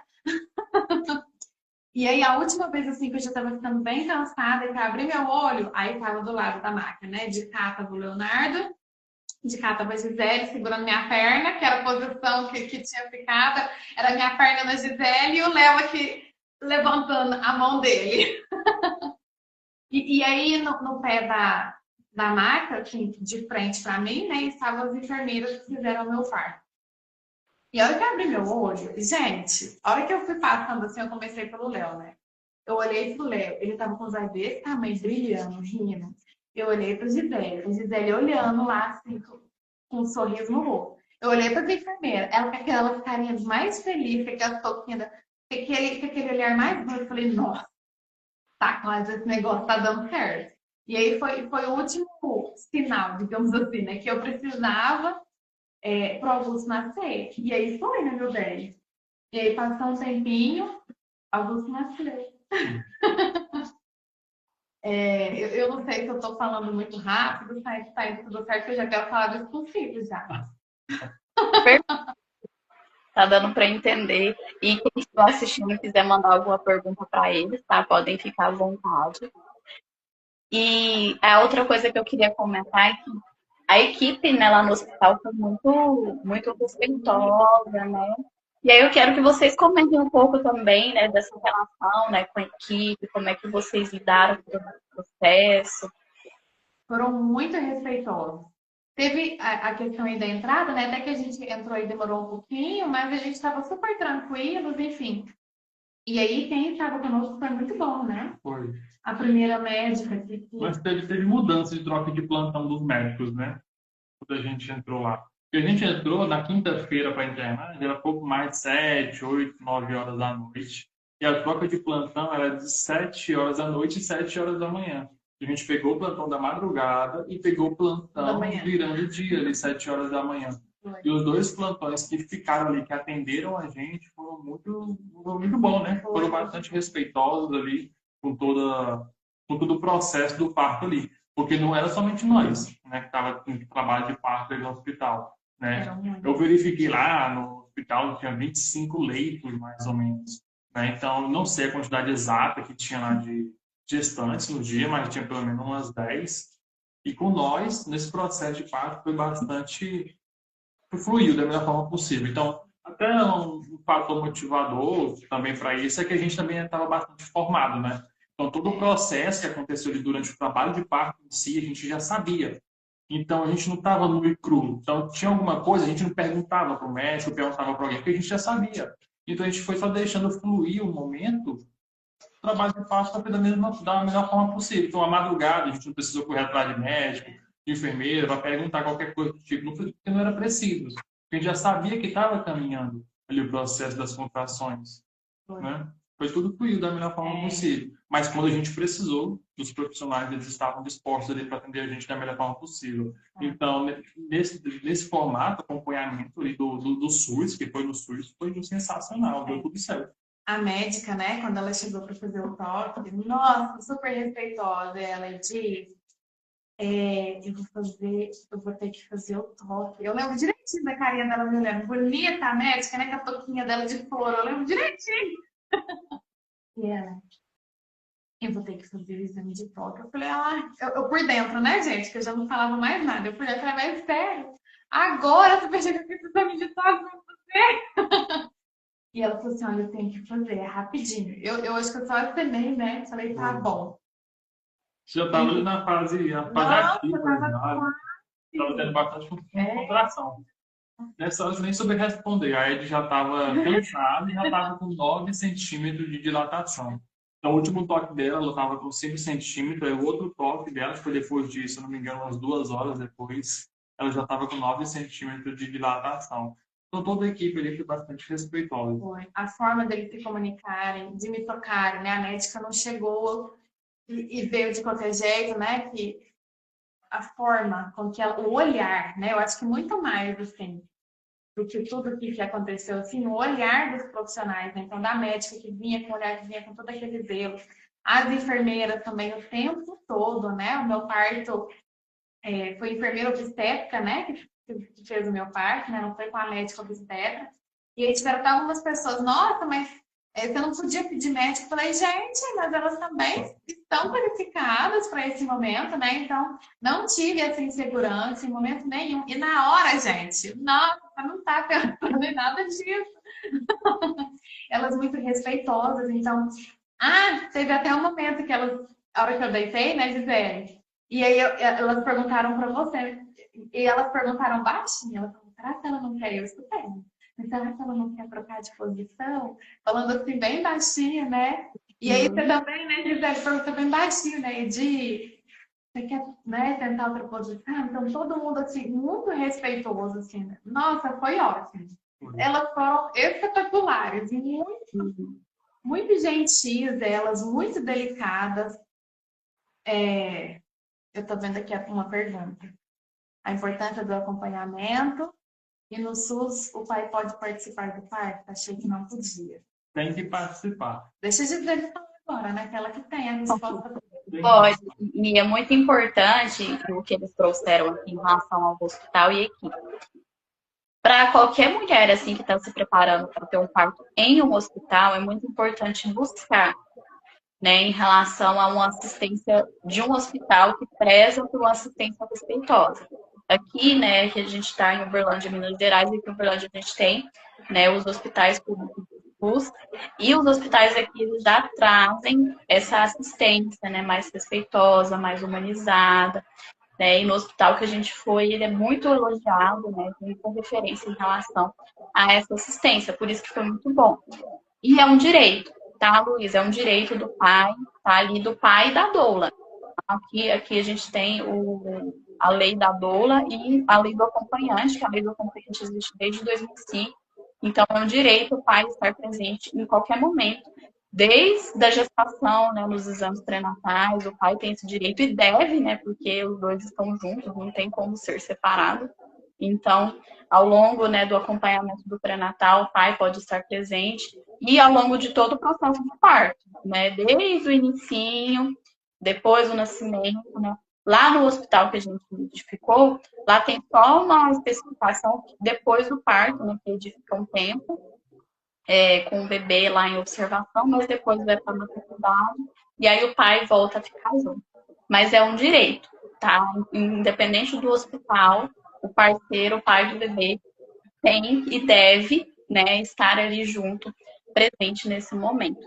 E aí, a última vez, assim, que eu já estava ficando bem cansada, que eu abri meu olho, aí estava do lado da máquina, né? De cá estava o Leonardo, de cá estava a Gisele segurando minha perna, que era a posição que tinha ficado, era a minha perna na Gisele e o Léo aqui levantando a mão dele. E aí, no pé da maca, assim, de frente para mim, né? Estavam as enfermeiras que fizeram o meu parto. E a hora que eu abri meu olho, gente, a hora que eu fui passando assim, eu comecei pelo Léo, né? Eu olhei pro Léo, ele tava com os olhos desse tamanho, brilhando, rindo. Eu olhei pra Gisele, a Gisele olhando lá, assim, com um sorriso no rosto. Eu olhei pra enfermeira, ela com aquela carinha mais feliz, com aquela touquinha, com aquele olhar mais doido. Eu falei, nossa, tá, mas esse negócio tá dando certo. E aí foi o último sinal, digamos assim, né, que eu precisava pro Augusto nascer. E aí foi, né, meu bem? E aí passou um tempinho, Augusto nasceu. Eu não sei se eu estou falando muito rápido, tá indo tudo certo, eu já quero falar dos possíveis já. Tá dando para entender. E quem estiver assistindo e quiser mandar alguma pergunta para eles, tá? Podem ficar à vontade. E a outra coisa que eu queria comentar é que a equipe, né, lá no hospital foi muito respeitosa, né? E aí eu quero que vocês comentem um pouco também, né, dessa relação, né, com a equipe, como é que vocês lidaram com o processo. Foram muito respeitosos. Teve a questão aí da entrada, né? Até que a gente entrou e demorou um pouquinho, mas a gente estava super tranquilos, enfim. E aí quem estava conosco foi muito bom, né? Foi. A primeira médica que... Mas teve mudança de troca de plantão dos médicos, né? Quando a gente entrou lá. Porque a gente entrou na quinta-feira para internar, era pouco mais de 7, 8, 9 horas da noite. E a troca de plantão era de 7 horas da noite e 7 horas da manhã. A gente pegou o plantão da madrugada e pegou o plantão virando o dia, ali, 7 horas da manhã. E os dois plantões que ficaram ali, que atenderam a gente, foram muito bons, né? Foram bastante respeitosos ali com todo o processo do parto ali. Porque não era somente nós, né, que estava em trabalho de parto ali no hospital, né? Eu verifiquei lá no hospital, tinha 25 leitos, mais ou menos, né? Então, não sei a quantidade exata que tinha lá de gestantes no dia, mas tinha pelo menos umas 10. E com nós, nesse processo de parto, foi bastante fluiu da melhor forma possível. Então, até um fator motivador também para isso é que a gente também estava bastante formado, né? Então, todo o processo que aconteceu ali durante o trabalho de parto em si, a gente já sabia. Então, a gente não estava nu e cru. Então, tinha alguma coisa, a gente não perguntava para o médico, perguntava para alguém, porque a gente já sabia. Então, a gente foi só deixando fluir o momento. O trabalho de parto foi da melhor forma possível. Então, a madrugada, a gente não precisou correr atrás de médico, de enfermeira para perguntar qualquer coisa do tipo. Não foi porque não era preciso. Porque a gente já sabia que estava caminhando ali o processo das contrações, né? Foi tudo fluido da melhor forma possível. Mas quando a gente precisou, os profissionais eles estavam dispostos ali para atender a gente da melhor forma possível. Então, nesse formato, acompanhamento ali do SUS, que foi no SUS, foi sensacional, deu tudo certo. A médica, né, quando ela chegou para fazer o toque, nossa, super respeitosa, ela disse, eu vou ter que fazer o toque. Eu lembro direitinho da carinha dela me olhando, bonita a médica, né, com a touquinha dela de flor, eu lembro direitinho. E ela, eu vou ter que fazer o exame de toque. Eu falei, eu por dentro, né, gente, que eu já não falava mais nada. Eu falei, mas sério, agora você vai chegar com esse exame de toque pra você? E ela falou assim, olha, eu tenho que fazer, é rapidinho. Eu acho que eu só acenei, né? Falei, tá bom. Você já estava ali na fase ativa, estava tendo bastante contração. Nessa hora eu nem soube responder. A Ed já estava cansada e já estava com 9 centímetros de dilatação. Então, o último toque dela, ela estava com 5 centímetros. Aí, o outro toque dela, que foi depois disso, se não me engano, umas 2 horas depois, ela já estava com 9 centímetros de dilatação. Então, toda a equipe ali foi bastante respeitosa. Foi. A forma deles se comunicarem, de me tocarem, né? A médica não chegou e veio de qualquer jeito, né? Que a forma com que ela, o olhar, né? Eu acho que muito mais, assim, do que tudo que aconteceu, assim, o olhar dos profissionais, né? Então, da médica que vinha com o olhar, que vinha com todo aquele zelo, as enfermeiras também o tempo todo, né? O meu parto foi enfermeira obstétrica, né? Que fez o meu parto, né? Não foi com a médica obstétrica. E aí tiveram algumas pessoas, nossa, mas você não podia pedir médico. Eu falei, gente, mas elas também estão qualificadas para esse momento, né? Então, não tive essa insegurança em momento nenhum. E na hora, gente, nossa, não tá pensando em nada disso. Elas muito respeitosas, então... teve até um momento que elas, a hora que eu deitei, né, Gisele? E aí elas perguntaram para você, e elas perguntaram baixinho, elas falaram, será que ela não quer? Eu escutei. Mas será que ela não quer trocar de posição? Falando assim, bem baixinho, né? E aí você também, né, Gisele, perguntou bem baixinho, né? Você quer, né, tentar outra posição? Então, todo mundo, assim, muito respeitoso, assim. Né? Nossa, foi ótimo. Elas foram espetaculares, muito gentis elas, muito delicadas. Eu tô vendo aqui uma pergunta. A importância do acompanhamento. E no SUS, o pai pode participar do parto? Achei que não podia. Tem que participar. Deixa eu dizer agora, né? Aquela que tem a resposta. Pode. E é muito importante o que eles trouxeram aqui em relação ao hospital e equipe. Para qualquer mulher assim que está se preparando para ter um parto em um hospital, é muito importante buscar, né, em relação a uma assistência de um hospital que preza por uma assistência respeitosa. Aqui, né, que a gente está em Uberlândia, Minas Gerais, e em Uberlândia a gente tem, né, os hospitais públicos e os hospitais aqui eles já trazem essa assistência, né, mais respeitosa, mais humanizada. Né? E no hospital que a gente foi, ele é muito elogiado, né? Tem muita referência em relação a essa assistência, por isso que foi muito bom. E é um direito, tá, Luiz? É um direito do pai, tá ali do pai e da doula. Aqui a gente tem a lei da doula e a lei do acompanhante, que a lei do acompanhante existe desde 2005. Então, é um direito o pai estar presente em qualquer momento. Desde a gestação, né, nos exames pré-natais, o pai tem esse direito e deve, né, porque os dois estão juntos, não tem como ser separado. Então, ao longo, né, do acompanhamento do pré-natal, o pai pode estar presente e ao longo de todo o processo do parto, né, desde o inicinho, depois do nascimento, né. Lá no hospital que a gente identificou, lá tem só uma especificação que depois do parto, né, que ele fica um tempo, com o bebê lá em observação, mas depois vai para a maternidade e aí o pai volta a ficar junto. Mas é um direito, tá? Independente do hospital, o parceiro, o pai do bebê, tem e deve, né, estar ali junto, presente nesse momento.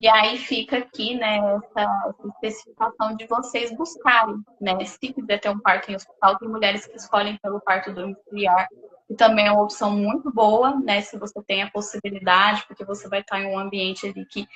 E aí fica aqui, né, essa especificação de vocês buscarem, né? Se quiser ter um parto em hospital, tem mulheres que escolhem pelo parto domiciliar, que também é uma opção muito boa, né? Se você tem a possibilidade, porque você vai estar em um ambiente ali que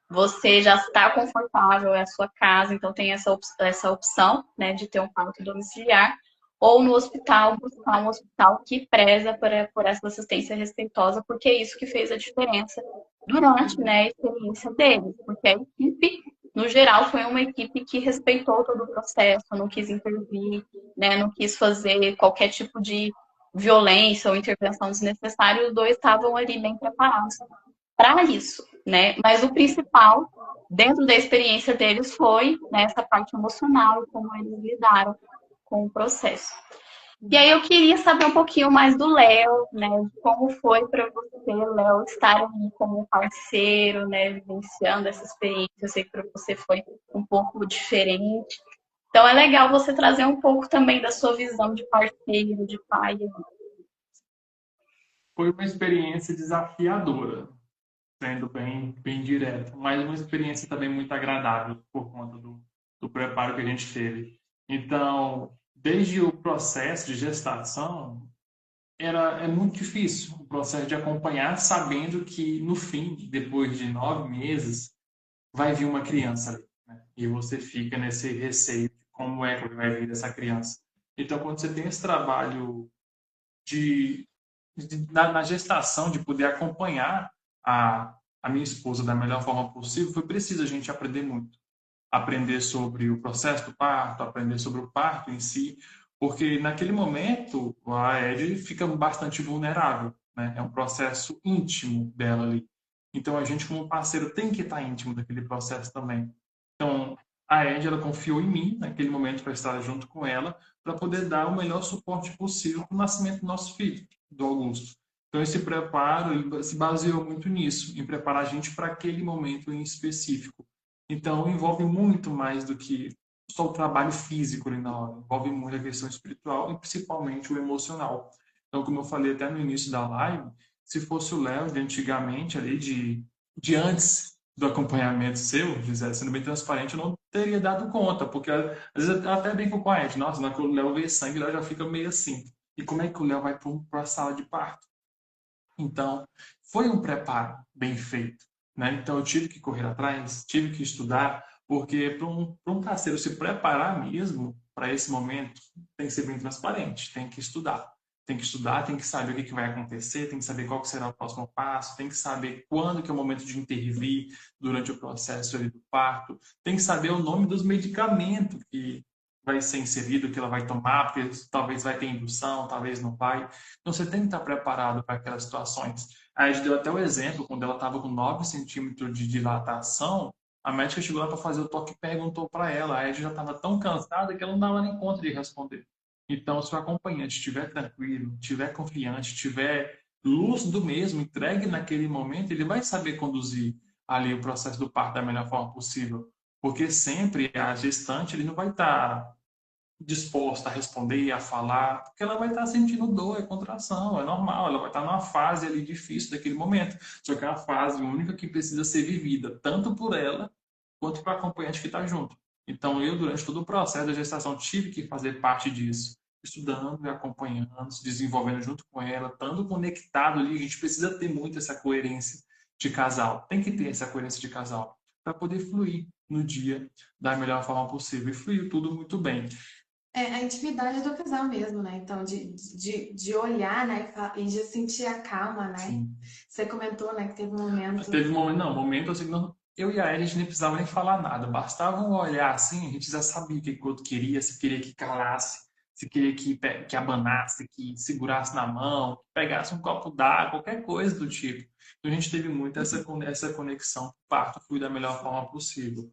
você já está confortável, é a sua casa, então tem essa opção, né, de ter um parto domiciliar. ou no hospital, buscar um hospital que preza por essa assistência respeitosa, porque é isso que fez a diferença durante, né, a experiência deles, porque a equipe, no geral, foi uma equipe que respeitou todo o processo, não quis intervir, né, não quis fazer qualquer tipo de violência ou intervenção desnecessária, os dois estavam ali bem preparados para isso, né? Mas o principal, dentro da experiência deles, foi, né, essa parte emocional, como eles lidaram com o processo. E aí eu queria saber um pouquinho mais do Léo, né? Como foi para você, Léo, estar ali como parceiro, né? Vivenciando essa experiência. Eu sei que para você foi um pouco diferente. Então é legal você trazer um pouco também da sua visão de parceiro, de pai. Foi uma experiência desafiadora, sendo bem direto, mas uma experiência também muito agradável por conta do preparo que a gente teve. Então, desde o processo de gestação, é muito difícil o processo de acompanhar, sabendo que no fim, depois de 9 meses, vai vir uma criança ali, né? E você fica nesse receio de como é que vai vir essa criança. Então, quando você tem esse trabalho de, na gestação, de poder acompanhar a minha esposa da melhor forma possível, foi preciso a gente aprender muito. Aprender sobre o processo do parto, aprender sobre o parto em si, porque naquele momento a Ed fica bastante vulnerável, né? É um processo íntimo dela ali. Então a gente como parceiro tem que estar íntimo daquele processo também. Então a Ed ela confiou em mim naquele momento para estar junto com ela, para poder dar o melhor suporte possível para o nascimento do nosso filho, do Augusto. Então esse preparo ele se baseou muito nisso, em preparar a gente para aquele momento em específico. Então, envolve muito mais do que só o trabalho físico ali na hora. Envolve muito a questão espiritual e principalmente o emocional. Então, como eu falei até no início da live, se fosse o Léo de antigamente, ali de antes do acompanhamento seu, Gisele, sendo bem transparente, eu não teria dado conta, porque às vezes eu até brinco com a Ed, nossa, na hora que o Léo vê sangue, o Léo já fica meio assim. E como é que o Léo vai para a sala de parto? Então, foi um preparo bem feito, né? Então, eu tive que correr atrás, tive que estudar, porque para um parceiro se preparar mesmo para esse momento, tem que ser bem transparente, tem que estudar. Tem que estudar, tem que saber o que vai acontecer, tem que saber qual que será o próximo passo, tem que saber quando que é o momento de intervir durante o processo ali do parto, tem que saber o nome dos medicamentos que vai ser inserido, que ela vai tomar, porque talvez vai ter indução, talvez não vai. Então, você tem que estar preparado para aquelas situações. A gente deu até o exemplo, quando ela estava com 9 centímetros de dilatação, a médica chegou lá para fazer o toque e perguntou para ela. A Ed já estava tão cansada que ela não dava nem conta de responder. Então, se o acompanhante estiver tranquilo, estiver confiante, estiver lúcido mesmo, entregue naquele momento, ele vai saber conduzir ali o processo do parto da melhor forma possível. Porque sempre a gestante ele não vai estar disposta a responder e a falar, porque ela vai estar sentindo dor, é contração, é normal, ela vai estar numa fase ali difícil daquele momento. Só que é uma fase única que precisa ser vivida, tanto por ela quanto para o acompanhante que está junto. Então, eu, durante todo o processo da gestação, tive que fazer parte disso, estudando e acompanhando, se desenvolvendo junto com ela, estando conectado ali. A gente precisa ter muito essa coerência de casal, tem que ter essa coerência de casal, para poder fluir no dia da melhor forma possível. E fluiu tudo muito bem. É a intimidade do casal mesmo, né? Então, de olhar, né? E de sentir a calma, né? Sim. Você comentou, né, que teve um momento. Teve um momento, não, um momento assim, não, eu e a Ellie, a gente nem precisava nem falar nada, bastava um olhar assim, a gente já sabia o que o outro queria, se queria que calasse, se queria que abanasse, que segurasse na mão, que pegasse um copo d'água, qualquer coisa do tipo. Então a gente teve muito essa conexão, o parto foi da melhor forma possível.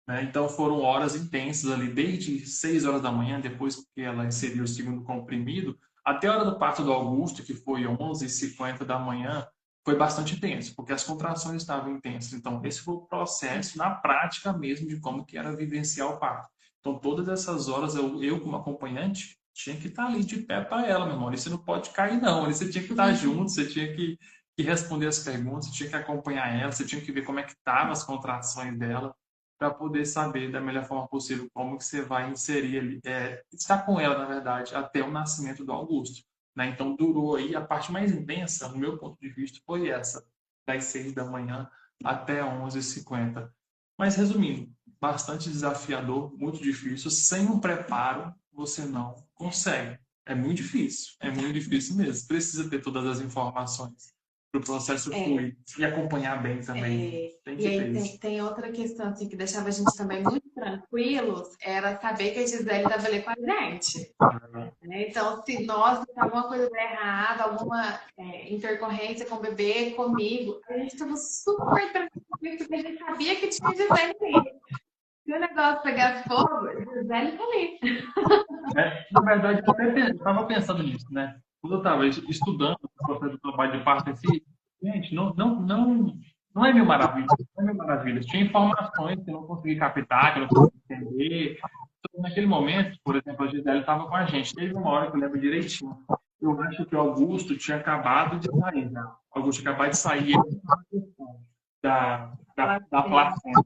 Né? Então foram horas intensas ali, desde 6 horas da manhã, depois que ela inseriu o segundo comprimido, até a hora do parto do Augusto, que foi 11h50 da manhã, foi bastante intenso, porque as contrações estavam intensas. Então, esse foi o processo, na prática mesmo, de como que era vivenciar o parto. Então, todas essas horas, eu como acompanhante, tinha que estar ali de pé para ela, meu irmão. Ali você não pode cair, não. Ali você tinha que estar junto, você tinha que responder as perguntas, você tinha que acompanhar ela, você tinha que ver como é que estavam as contrações dela, para poder saber da melhor forma possível como que você vai inserir ali, estar com ela, na verdade, até o nascimento do Augusto. Né? Então, durou aí, a parte mais intensa, no meu ponto de vista, foi essa, das 6 da manhã até 11h50. Mas, resumindo, bastante desafiador, muito difícil, sem um preparo, você não consegue. É muito difícil mesmo. Precisa ter todas as informações para o processo fluir e acompanhar bem também. Tem E que ter aí isso. tem outra questão assim, que deixava a gente também muito tranquilos, era saber que a Gisele estava ali com a gente. Né? Então, se nós alguma coisa der errado, alguma intercorrência com o bebê, comigo, a gente estava super tranquilo, porque a gente sabia que tinha Gisele ali. Se o negócio pegar fogo, Gisele tá ali. Na verdade, eu até estava pensando nisso, né? Quando eu estava estudando o processo do trabalho de parto, assim, gente, não é mil maravilhas, não é mil maravilhas. Tinha informações que eu não consegui captar, que eu não consegui entender. Então, naquele momento, por exemplo, a Gisele estava com a gente. Teve uma hora que eu lembro direitinho. Eu acho que o Augusto tinha acabado de sair, né? O Augusto tinha acabado de sair e ele estava na questão da placenta.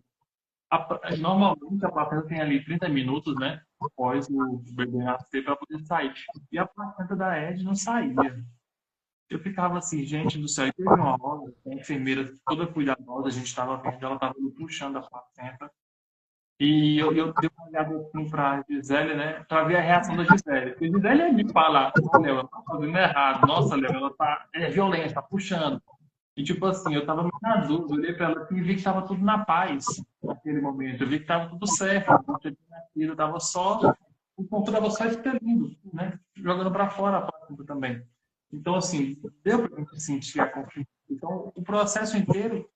Normalmente a placenta tem ali 30 minutos, né? Após o bebê nascer para poder sair. E a placenta da Ed não saía. Eu ficava assim, gente do céu. E teve uma hora, a enfermeira toda cuidadosa, a gente estava vendo, ela estava puxando a placenta. E eu dei uma olhada assim para a Gisele, né? Para ver a reação da Gisele. Porque a Gisele me fala, olha, ela tá fazendo errado. Nossa, Léo, ela tá violenta, tá puxando. E, tipo assim, eu tava muito na dúvida, olhei pra ela assim, e vi que tava tudo na paz naquele momento. Eu vi que tava tudo certo, não tinha nascido, tava só, o corpo tava só expelindo, né? Jogando pra fora a placenta também. Então, assim, deu pra gente sentir a confiança. Então, o processo inteiro,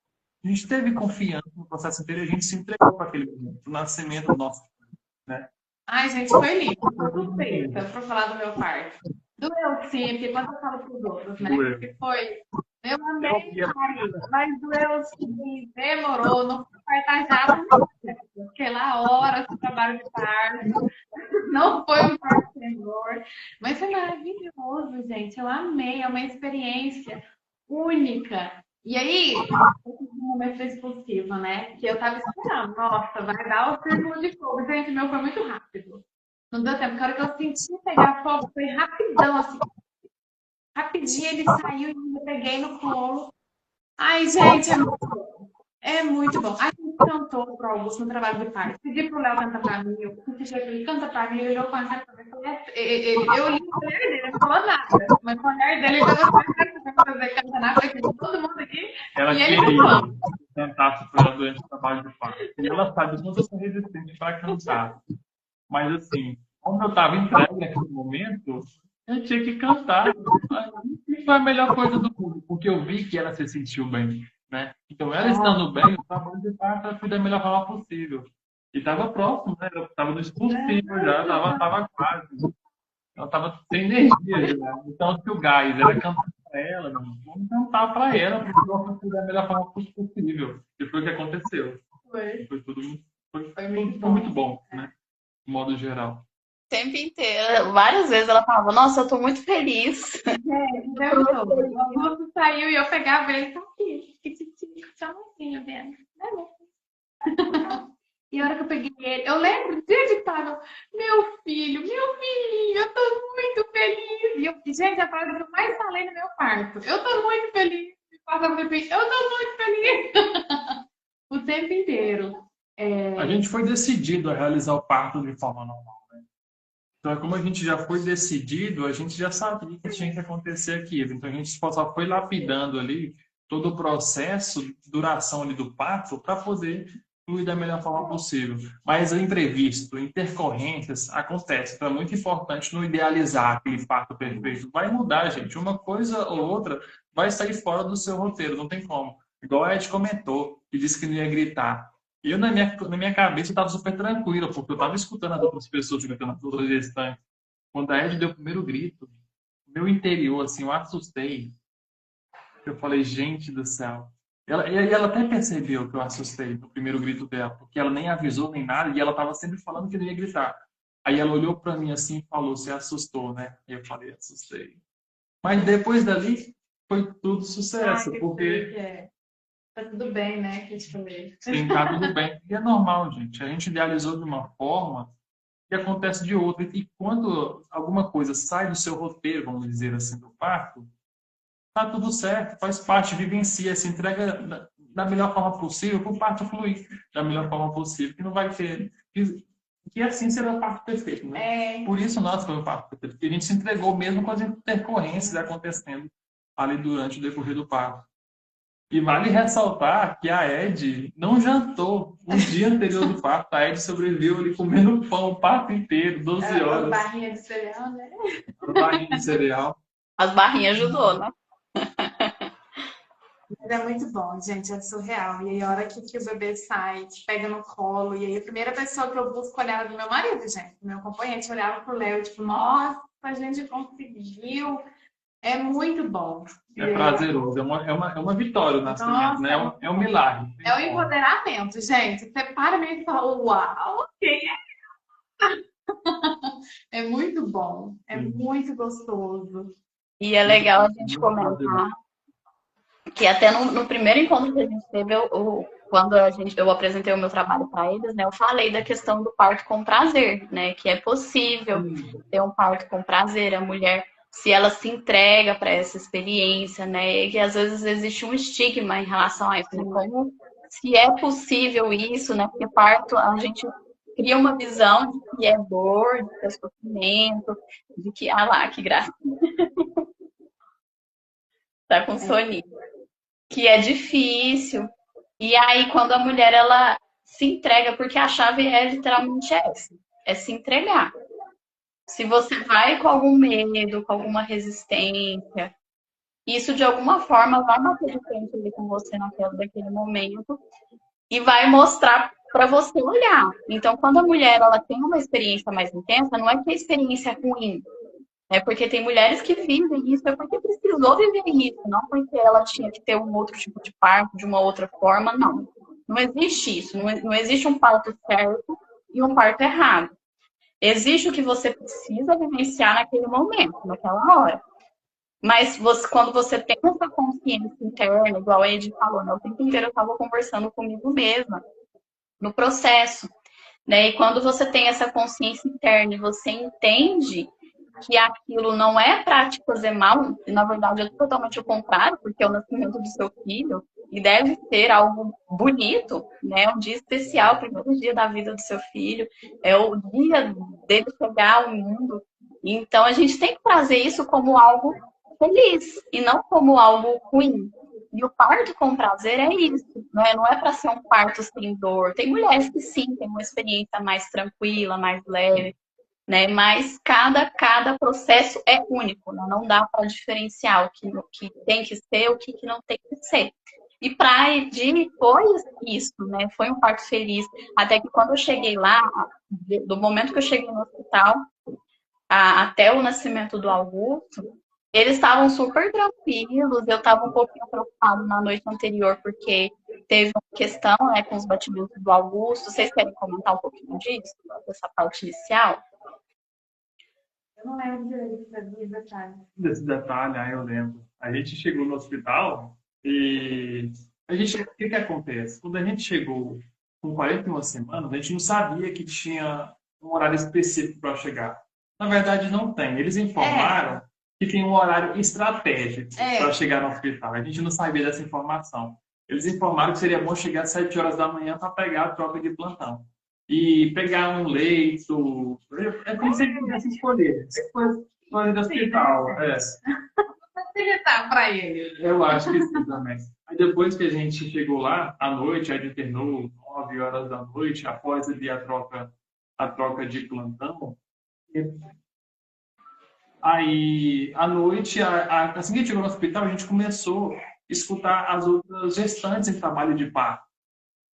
a gente teve confiança no processo inteiro e a gente se entregou para aquele momento, o nascimento do nosso, né? Ai, gente, foi lindo. Foi Tô tudo muito suspeita lindo. pra falar do meu parto. Doeu sim, porque quando eu falo pros outros, né? Doeu. Que foi. Eu Eu amei, via Maria, mas doeu sim, demorou, não foi partar já, porque lá horas de trabalho de parto, não foi um parto senhor, mas foi maravilhoso, gente. Eu amei, é uma experiência única. E aí, um momento expulsivo, né? Que eu tava esperando, nossa, vai dar o círculo de fogo. Gente, o meu foi muito rápido. Não deu tempo. Na hora que eu senti pegar fogo, foi rapidão, assim. Rapidinho ele saiu e eu peguei no colo. Ai, gente, é muito bom. A gente cantou pro Augusto no trabalho de parto. Pedi pro Léo cantar pra mim. Eu pedi pra ele canta pra mim. Ele olhou com a cara pra mim. Eu li o olhar dele, ele não falou nada. Mas o olhar dele já não foi fazer cantar na frente de todo mundo aqui. Ela E ele queria cantou. cantar para ela durante o trabalho de parto. E ela sabe o quanto eu sou resistente para cantar. Mas, assim, como eu estava entregue naquele momento, eu tinha que cantar. E foi a melhor coisa do mundo, porque eu vi que ela se sentiu bem, né? Então, ela estando bem, o trabalho de parto foi da melhor forma possível. E estava próximo, né? Eu estava no expulsivo já, estava quase. Ela estava sem energia já. Então, se o gás era cantar para ela, não, vamos cantar para ela, porque eu fui da melhor forma possível. E foi o que aconteceu. Foi. Foi tudo Foi muito bom, né? De modo geral. O tempo inteiro. Várias vezes ela falava, nossa, eu tô muito feliz. O tempo todo. O Augusto saiu e eu pegava ele, tá aqui, só assim, vendo. E a hora que eu peguei ele, eu lembro de ele estar, meu filho, meu filhinho, eu tô muito feliz. E eu, gente, a frase que eu mais falei no meu parto. Eu tô muito feliz. Eu tô muito feliz. O tempo inteiro. A gente foi decidido a realizar o parto de forma normal. Então, como a gente já foi decidido, a gente já sabia que tinha que acontecer aquilo. Então, a gente só foi lapidando ali todo o processo, duração ali do parto, para poder fluir da melhor forma possível. Mas o imprevisto, intercorrências, acontece. Então, é muito importante não idealizar aquele parto perfeito. Vai mudar, gente. Uma coisa ou outra vai sair fora do seu roteiro, não tem como. Igual a Ed comentou, que disse que não ia gritar. E eu, na minha cabeça, estava super tranquilo, porque eu estava escutando as outras pessoas gritando, as outras gestantes. Quando a Ed deu o primeiro grito, meu interior, assim, eu assustei. Eu falei, gente do céu. E ela até percebeu que eu assustei no primeiro grito dela, porque ela nem avisou nem nada, e ela estava sempre falando que não ia gritar. Aí ela olhou para mim assim e falou, você assustou, né? E eu falei, assustei. Mas depois dali, foi tudo sucesso, porque... Tá tudo bem, né? Que eu te falei. Sim, tá tudo bem. E é normal, gente. A gente idealizou de uma forma e acontece de outra. E quando alguma coisa sai do seu roteiro, vamos dizer assim, do parto, tá tudo certo, faz parte, vivencia, se entrega da melhor forma possível para o parto fluir da melhor forma possível, que não vai ter... que assim será o parto perfeito, né? Por isso nós foi o parto perfeito, porque a gente se entregou mesmo com as intercorrências acontecendo ali durante o decorrer do parto. E vale ressaltar que a Ed não jantou o dia anterior do parto. A Ed sobreviveu ali comendo pão o parto inteiro, 12 horas. As barrinhas de cereal, né? Barrinha de cereal. As barrinhas ajudou, né? Mas é muito bom, gente, é surreal. E aí, a hora que o bebê sai, te pega no colo, e aí a primeira pessoa que eu busco olhar do meu marido, gente, meu acompanhante, olhava pro Léo, tipo, nossa, a gente conseguiu. É muito bom. É prazeroso, é uma vitória o nascimento, né? É um milagre. É um empoderamento, gente. Você para mesmo e fala, uau, quem é? É muito bom, é muito gostoso. E é legal a gente comentar que até no primeiro encontro que a gente teve, quando eu apresentei o meu trabalho para eles, né, eu falei da questão do parto com prazer, né, que é possível ter um parto com prazer, a mulher, se ela se entrega para essa experiência, né, e que às vezes existe um estigma em relação a isso, né, como se é possível isso, né, porque parto a gente cria uma visão de que é dor, de que é sofrimento, de que, ah lá, que graça, tá com soninho, que é difícil. E aí, quando a mulher ela se entrega, porque a chave é literalmente essa, é se entregar. Se você vai com algum medo, com alguma resistência, isso de alguma forma vai bater de frente ali com você naquele momento e vai mostrar para você olhar. Então, quando a mulher ela tem uma experiência mais intensa, não é que a experiência é ruim, é porque tem mulheres que vivem isso, é porque precisou viver isso, não porque ela tinha que ter um outro tipo de parto, de uma outra forma, não. Não existe isso, não existe um parto certo e um parto errado. Existe o que você precisa vivenciar naquele momento, naquela hora. Mas quando você tem essa consciência interna, igual a Ed falou, né? O tempo inteiro eu estava conversando comigo mesma, no processo, né? E quando você tem essa consciência interna e você entende que aquilo não é para te fazer mal, e na verdade é totalmente o contrário, porque é o nascimento do seu filho, e deve ser algo bonito, né? Um dia especial, o primeiro dia da vida do seu filho, é o dia dele chegar ao mundo. Então a gente tem que trazer isso como algo feliz, e não como algo ruim. E o parto com prazer é isso, né? Não é para ser um parto sem dor. Tem mulheres que sim, têm uma experiência mais tranquila, mais leve, né? Mas cada processo é único, né? Não dá para diferenciar o que tem que ser, o que não tem que ser. E para a Edine foi isso, né? Foi um parto feliz. Até que quando eu cheguei lá, do momento que eu cheguei no hospital até o nascimento do Augusto, eles estavam super tranquilos. Eu estava um pouquinho preocupada na noite anterior, porque teve uma questão, né, com os batimentos do Augusto. Vocês querem comentar um pouquinho disso, dessa parte inicial? Eu não lembro direito dos detalhes. Desse detalhe, eu lembro. A gente chegou no hospital e o que acontece? Quando a gente chegou com 41 semanas, a gente não sabia que tinha um horário específico para chegar. Na verdade, não tem. Eles informaram que tem um horário estratégico para chegar no hospital. A gente não sabia dessa informação. Eles informaram que seria bom chegar às 7 horas da manhã para pegar a troca de plantão. E pegar um leito. É como você pudesse escolher. Você foi escolher do hospital. Facilitar para ele. Eu acho que sim também. Aí depois que a gente chegou lá, à noite, a gente internou 9 horas da noite, após ali a troca de plantão. Aí, à noite, assim que a gente chegou no hospital, a gente começou a escutar as outras gestantes em trabalho de parto.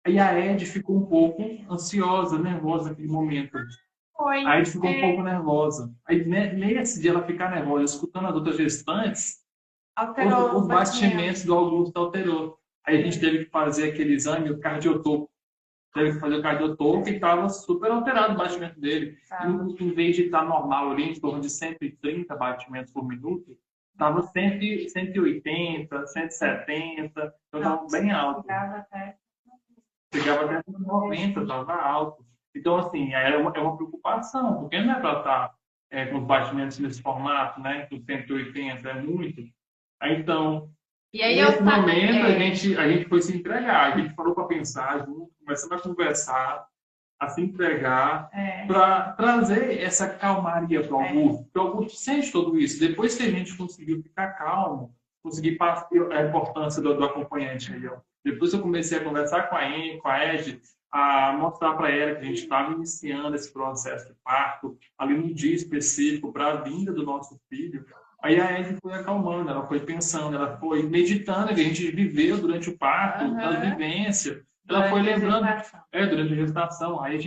Aí a Ed ficou um pouco ansiosa, nervosa naquele momento. Aí a Ed ficou um pouco nervosa. Aí nesse dia ela ficar nervosa, escutando as outras gestantes, os batimentos do Augusto alterou. Aí a gente teve que fazer aquele exame, o cardiotopo. Teve que fazer o cardiotopo e estava super alterado o batimento dele. Em vez de estar normal ali, em torno de 130 batimentos por minuto, estava 180, 170, então estava bem alto. Chegava até 90, estava alto. Então, assim, é uma preocupação, porque não é para estar com os batimentos nesse formato, né? Com 180, é muito. Aí, então, nesse momento, a gente foi se entregar. A gente parou para pensar junto, começamos a conversar. a se entregar, para trazer essa calmaria para o Augusto. Porque o Augusto sente tudo isso. Depois que a gente conseguiu ficar calmo, consegui passar a importância do acompanhante aí, ó. Depois eu comecei a conversar com a Anne, com a Ed, a mostrar para ela que a gente estava iniciando esse processo de parto, ali no dia específico, para a vinda do nosso filho. Aí a Ed foi acalmando, ela foi pensando, ela foi meditando, que a gente viveu durante o parto, as vivências. Ela foi lembrando, durante a gestação. Aí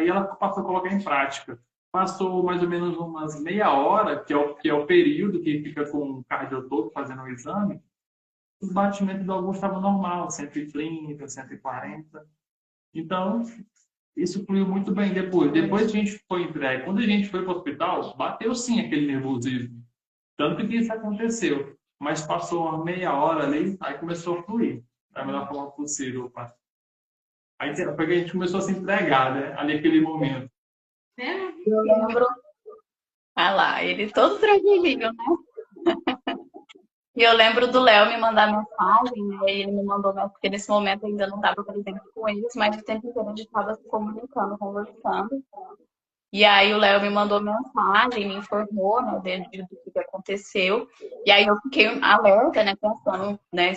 ela passou a colocar em prática. Passou mais ou menos umas meia hora, que é o período que fica com o cardiotoco fazendo o exame, os batimentos do Augusto estavam normal, 130, 140. Então, isso fluiu muito bem depois. Depois que a gente foi entregue, quando a gente foi para o hospital, bateu sim aquele nervosismo. Tanto que isso aconteceu. Mas passou uma meia hora ali, aí começou a fluir da melhor forma possível. Aí foi que a gente começou a se entregar, né? Ali aquele momento. Eu lembro. Ah lá, ele todo tranquilinho, né? E eu lembro do Léo me mandar mensagem, né? E ele me mandou, porque nesse momento eu ainda não estava presente com eles, mas o tempo inteiro a gente estava se comunicando, conversando. E aí o Léo me mandou mensagem, me informou, né, do que aconteceu. E aí eu fiquei alerta, né, pensando, né,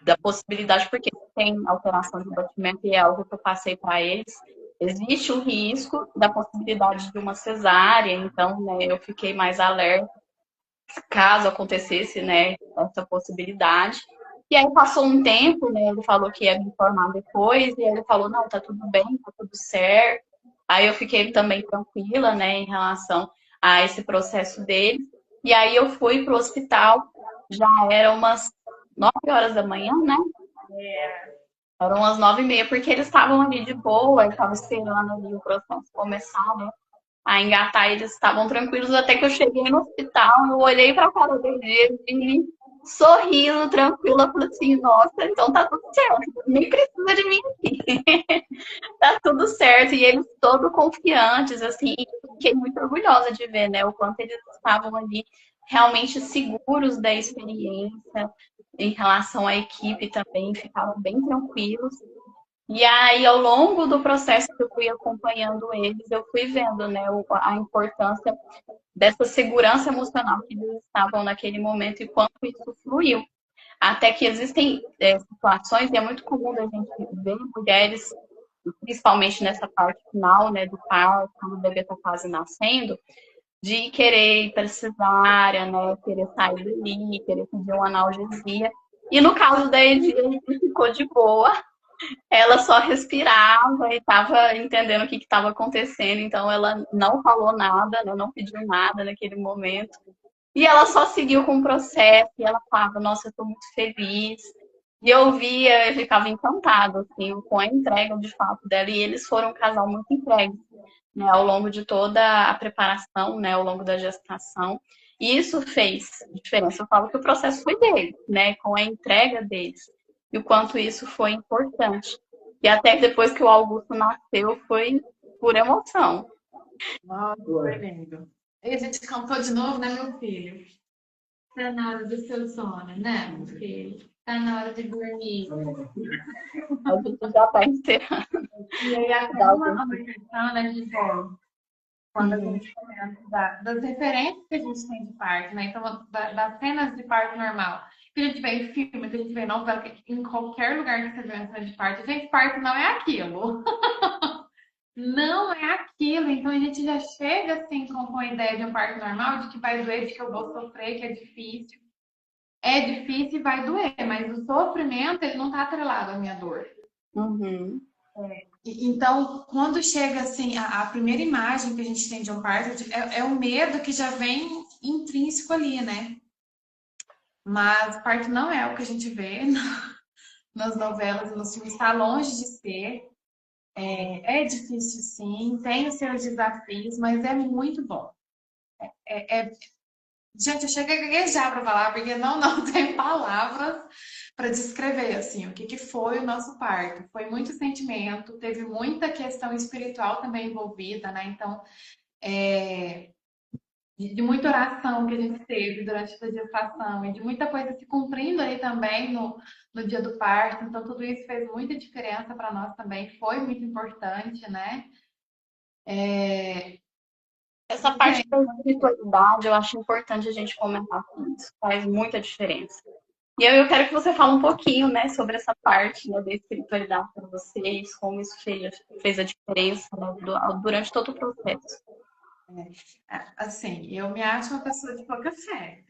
da possibilidade, porque tem alteração de batimento e é algo que eu passei para eles. Existe o risco da possibilidade de uma cesárea, então, né, eu fiquei mais alerta caso acontecesse, né, essa possibilidade. E aí passou um tempo, né, ele falou que ia me informar depois, e aí ele falou, não, tá tudo bem, tá tudo certo. Aí eu fiquei também tranquila, né, em relação a esse processo dele. E aí eu fui pro hospital, já eram umas 9 horas da manhã, né? Eram umas 9h30, porque eles estavam ali de boa, eu estava esperando ali o processo começar, né? A engatar, eles estavam tranquilos até que eu cheguei no hospital, eu olhei para a cara dele e sorrindo, tranquila, falei assim, nossa, então tá tudo certo, nem precisa de mim aqui. Tá tudo certo. E eles todos confiantes, assim, e fiquei muito orgulhosa de ver, né, o quanto eles estavam ali realmente seguros da experiência, em relação à equipe também, ficavam bem tranquilos. E aí, ao longo do processo que eu fui acompanhando eles, eu fui vendo, né, a importância dessa segurança emocional que eles estavam naquele momento e quanto isso fluiu. Até que existem situações, e é muito comum a gente ver mulheres, principalmente nessa parte final, né, do parto, quando o bebê está quase nascendo, de querer ir para cesárea, né, querer sair dali, querer pedir uma analgesia. E no caso da Edi, ele ficou de boa, ela só respirava e estava entendendo o que estava acontecendo, então ela não falou nada, né, não pediu nada naquele momento. E ela só seguiu com o processo, e ela falava, nossa, eu estou muito feliz. E eu via, eu ficava encantada, assim, com a entrega de fato dela, e eles foram um casal muito entregue, né, ao longo de toda a preparação, né, ao longo da gestação. E isso fez diferença. Eu falo que o processo foi deles, né, com a entrega deles, e o quanto isso foi importante. E até depois que o Augusto nasceu, foi por emoção. Nossa, foi lindo. E a gente cantou de novo, né, meu filho? Tá na hora do seu sono, né, meu filho? Tá na hora de dormir. A gente já está encerrando. E aí, até uma questão, né, Gisele? Quando a gente começa das referências que a gente tem de parto, né? Então, das cenas de parto normal. Que a gente vê em filme, que a gente vê em novela, que em qualquer lugar que você vê uma cena de parto, gente, parto não é aquilo. Não é aquilo. Então, a gente já chega, assim, com a ideia de um parto normal, de que vai doer, de que eu vou sofrer, que é difícil. É difícil e vai doer, mas o sofrimento, ele não tá atrelado à minha dor. Uhum. Então, quando chega assim, a primeira imagem que a gente tem de um parto é o medo que já vem intrínseco ali, né? Mas parto não é o que a gente vê nas novelas e nos filmes, está longe de ser. É difícil sim, tem os seus desafios, mas é muito bom. Gente, eu chego a gaguejar para falar, porque não tem palavras para descrever assim o que foi o nosso parto. Foi muito sentimento, teve muita questão espiritual também envolvida, né? Então, de muita oração que a gente teve durante essa gestação e de muita coisa se cumprindo aí também no dia do parto. Então, tudo isso fez muita diferença para nós também, foi muito importante, né? É, Essa parte da espiritualidade, eu acho importante a gente comentar com isso. Faz muita diferença. E eu quero que você fale um pouquinho, né, sobre essa parte, né, da espiritualidade para vocês, como isso fez a diferença, né, durante todo o processo. assim, eu me acho uma pessoa de pouca fé.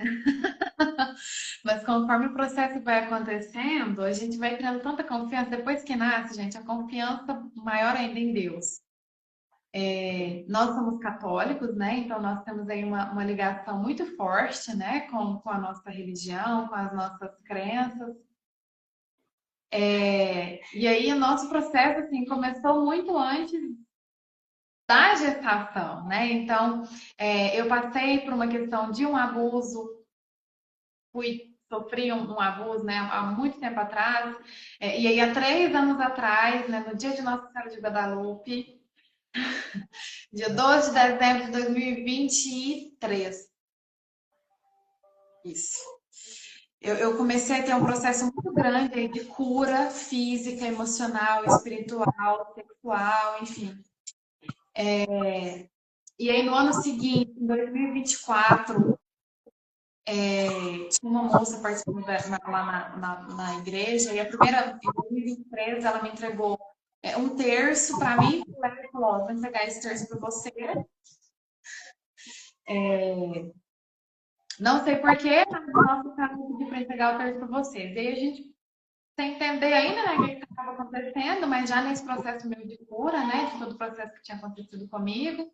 Mas conforme o processo vai acontecendo, a gente vai criando tanta confiança. Depois que nasce, gente, a confiança maior ainda em Deus. Nós somos católicos, né? Então nós temos aí uma ligação muito forte, né? Com a nossa religião, com as nossas crenças. E aí o nosso processo, assim, começou muito antes da gestação, né? Então, eu passei por uma questão de um abuso, sofri um abuso, né, há muito tempo atrás. E aí, há 3 anos atrás, né, no dia de Nossa Senhora de Guadalupe, dia 12 de dezembro de 2023. Isso. Eu comecei a ter um processo muito grande aí de cura física, emocional, espiritual, sexual, enfim. E aí, no ano seguinte, em 2024, tinha uma moça participando lá na igreja, e a primeira, em 2023, ela me entregou um terço para mim, e falou: ó, vou entregar esse terço para você. Não sei porquê, mas o nosso cara me pediu para entregar o terço para vocês. E aí a gente, sem entender ainda, né, o que estava acontecendo, mas já nesse processo meu de cura, né, de todo o processo que tinha acontecido comigo.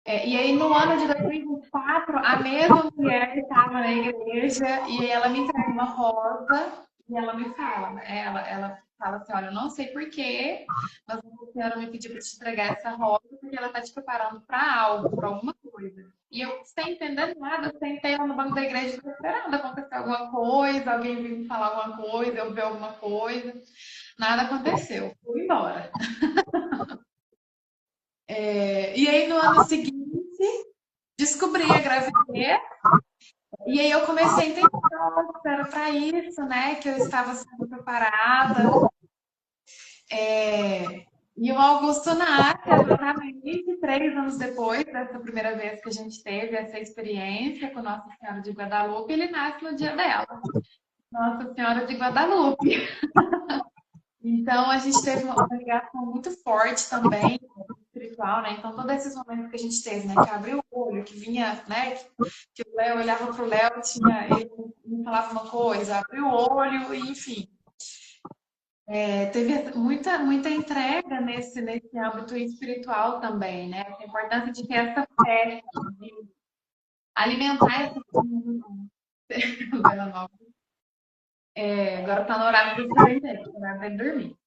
E aí, no ano de 2024, a mesma mulher estava na igreja e aí ela me entrega uma rosa e ela me fala, né? Ela fala assim: olha, eu não sei porquê, mas a senhora me pediu para te entregar essa rosa porque ela está te preparando para algo, para alguma coisa. E eu, sem entender nada, sentei lá no banco da igreja esperando acontecer alguma coisa, alguém vir me falar alguma coisa, eu ver alguma coisa. Nada aconteceu, fui embora. E aí, no ano seguinte, descobri a gravidez. E aí eu comecei a entender que era para isso, né? Que eu estava sendo preparada. E o Augusto nasce exatamente 3 anos depois dessa primeira vez que a gente teve essa experiência com Nossa Senhora de Guadalupe. Ele nasce no dia dela, Nossa Senhora de Guadalupe. Então a gente teve uma ligação muito forte também, espiritual, né? Então todos esses momentos que a gente teve, né? Que abriu o olho, que vinha, né? Que o Léo olhava para o Léo, ele me falava uma coisa, abriu o olho, e, enfim. Teve muita entrega nesse âmbito espiritual também, né? A importância de ter essa fé, de alimentar essa agora está no horário do sorvete, horário de dormir.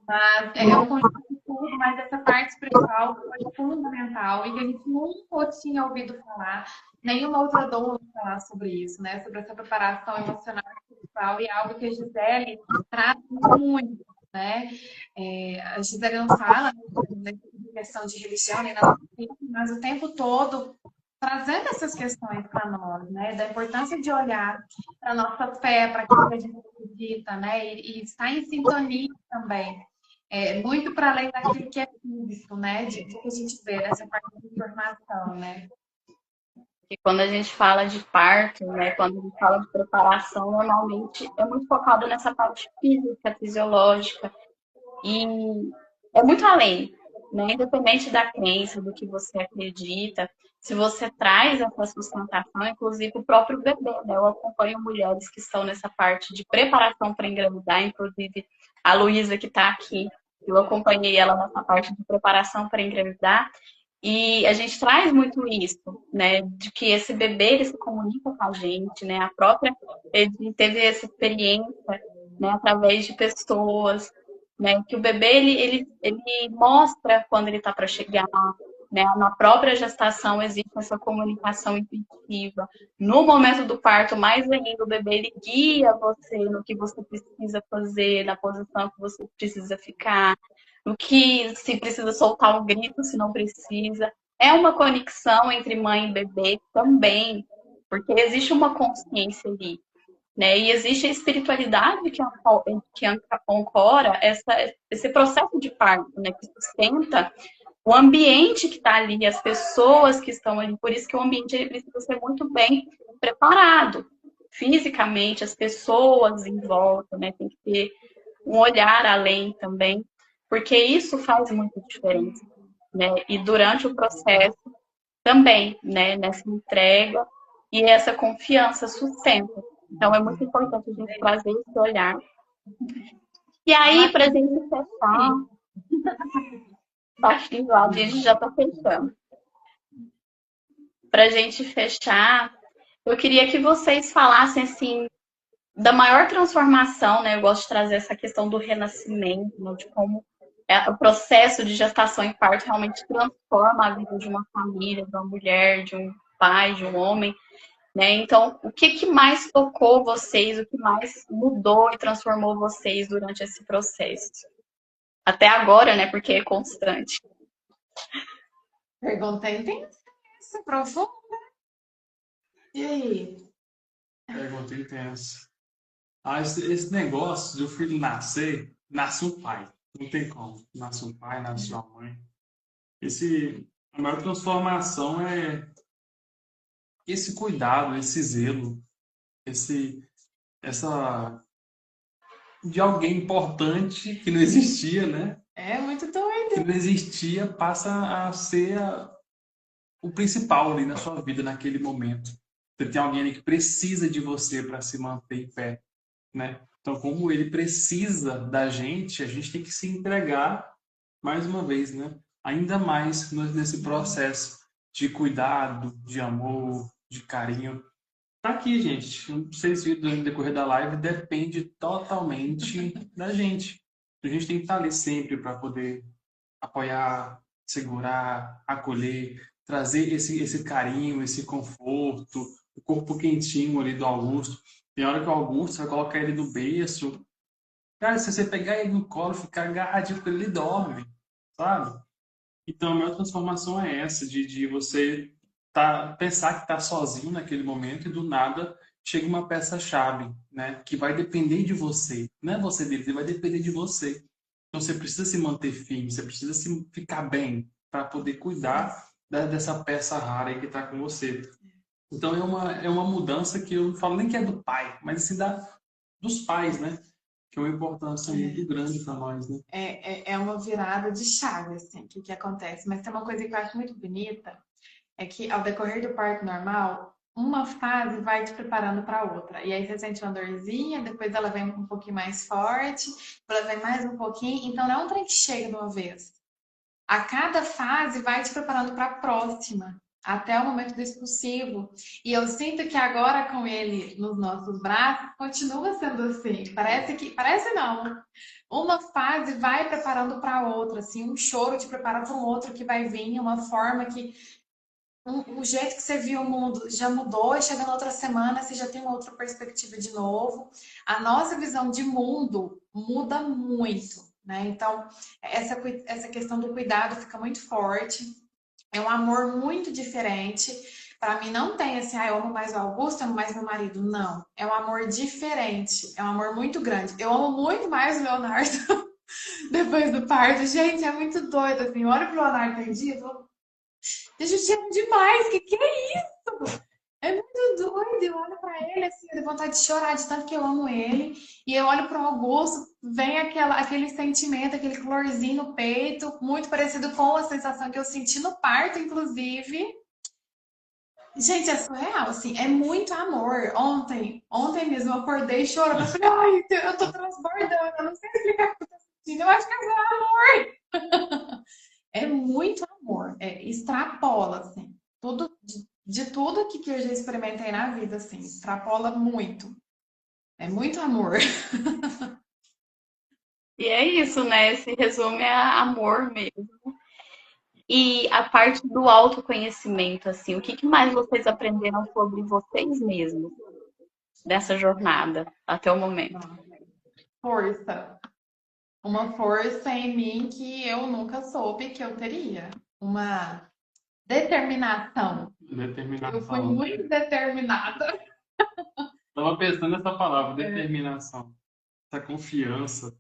Mas é um conjunto de tudo, mas essa parte espiritual foi fundamental e que a gente nunca tinha ouvido falar, nenhuma outra doula falar sobre isso, né? Sobre essa preparação emocional e espiritual, e é algo que a Gisele traz muito, né? A Gisele não fala, né, de questão de religião nem nada, mas o tempo todo trazendo essas questões para nós, né? Da importância de olhar para a nossa fé, para aquilo que a gente acredita, né? E estar em sintonia também. Muito para além daquilo que é físico, né? De que a gente vê nessa parte de informação, né? E quando a gente fala de parto, né, quando a gente fala de preparação, normalmente é muito focado nessa parte física, fisiológica, e é muito além, né? Independente da crença, do que você acredita, se você traz essa sustentação, inclusive o próprio bebê, né? Eu acompanho mulheres que estão nessa parte de preparação para engravidar, inclusive a Luísa que está aqui, eu acompanhei ela nessa parte de preparação para engravidar, e a gente traz muito isso, né? De que esse bebê ele se comunica com a gente, né? A própria ele teve essa experiência, né? Através de pessoas, né? Que o bebê ele mostra quando ele está para chegar, né? Na própria gestação existe essa comunicação intuitiva. No momento do parto, mais ainda, o bebê ele guia você no que você precisa fazer, na posição que você precisa ficar, no que se precisa soltar um grito, se não precisa. É uma conexão entre mãe e bebê também, porque existe uma consciência ali. né? E existe a espiritualidade que ancora esse processo de parto, né? Que sustenta o ambiente que está ali, as pessoas que estão ali. Por isso que o ambiente ele precisa ser muito bem preparado. Fisicamente, as pessoas em volta, né? Tem que ter um olhar além também, porque isso faz muita diferença, né? E durante o processo também, né? Nessa entrega e essa confiança sustenta. Então é muito importante a gente trazer esse olhar. E aí, para a gente fechar, baixinho lá, a gente já está fechando. Para a gente fechar, eu queria que vocês falassem assim da maior transformação, né? Eu gosto de trazer essa questão do renascimento, né? De como o processo de gestação e parto realmente transforma a vida de uma família, de uma mulher, de um pai, de um homem, né? Então, o que mais tocou vocês, o que mais mudou e transformou vocês durante esse processo? Até agora, né? Porque é constante. Pergunta intensa, profunda. E aí? Pergunta intensa. Esse negócio do filho nascer, nasce um pai. Não tem como. Nasce um pai, nasce uma mãe. A maior transformação é esse cuidado, esse zelo, essa de alguém importante que não existia, né? É muito Que doido. não existia, passa a ser o principal ali na sua vida naquele momento. Você tem alguém ali que precisa de você para se manter em pé, né? Então, como ele precisa da gente, a gente tem que se entregar mais uma vez, né? Ainda mais nesse processo de cuidado, de amor, de carinho. Tá aqui, gente. Vocês viram no decorrer da live, depende totalmente da gente. A gente tem que estar ali sempre para poder apoiar, segurar, acolher, trazer esse carinho, esse conforto, o corpo quentinho ali do Augusto. Tem hora que o Augusto vai colocar ele no berço. Cara, se você pegar ele no colo, ficar agarradinho com ele, ele dorme, sabe? Então, a maior transformação é essa, de você pensar que está sozinho naquele momento e do nada chega uma peça-chave, né? Que vai depender de você. Não é você dele, vai depender de você. Então, você precisa se manter firme, você precisa ficar bem para poder cuidar dessa peça rara aí que está com você. Então, é uma mudança que eu não falo nem que é do pai, mas assim, dos pais, né? Que é uma importância muito grande para nós, né? É uma virada de chave, assim, que acontece. Mas tem uma coisa que eu acho muito bonita, é que ao decorrer do parto normal, uma fase vai te preparando para outra. E aí você sente uma dorzinha, depois ela vem um pouquinho mais forte, depois ela vem mais um pouquinho. Então não é um trem que chega de uma vez. A cada fase vai te preparando para a próxima, até o momento do expulsivo. E eu sinto que agora com ele nos nossos braços, continua sendo assim. Parece não. Uma fase vai preparando para outra, assim, um choro te prepara para um outro que vai vir, uma forma que o jeito que você viu o mundo já mudou, e chega na outra semana, você já tem uma outra perspectiva de novo. A nossa visão de mundo muda muito, né? Então, essa questão do cuidado fica muito forte. É um amor muito diferente. Para mim, não tem assim, eu amo mais o Augusto, amo mais meu marido. Não. É um amor diferente. É um amor muito grande. Eu amo muito mais o Leonardo depois do parto. Gente, é muito doido, assim. Olha pro Leonardo tem dia, deixa eu te amo demais, que é isso? É muito doido, eu olho pra ele assim, eu tenho vontade de chorar de tanto que eu amo ele. E eu olho pro Augusto, vem aquele sentimento, aquele calorzinho no peito, muito parecido com a sensação que eu senti no parto, inclusive. Gente, é surreal, assim, é muito amor. Ontem mesmo eu acordei chorando, eu falei, ai, eu tô transbordando, eu não sei explicar o que eu tô sentindo, eu acho que é amor. É muito amor, extrapola, assim, tudo, de tudo que eu já experimentei na vida, assim, extrapola muito. É muito amor. E é isso, né? Se resume a amor mesmo. E a parte do autoconhecimento, assim, o que mais vocês aprenderam sobre vocês mesmos dessa jornada até o momento? Força. Uma força em mim que eu nunca soube que eu teria. Uma determinação. Eu fui Determinação. muito determinada. Estava pensando nessa palavra, determinação, essa confiança,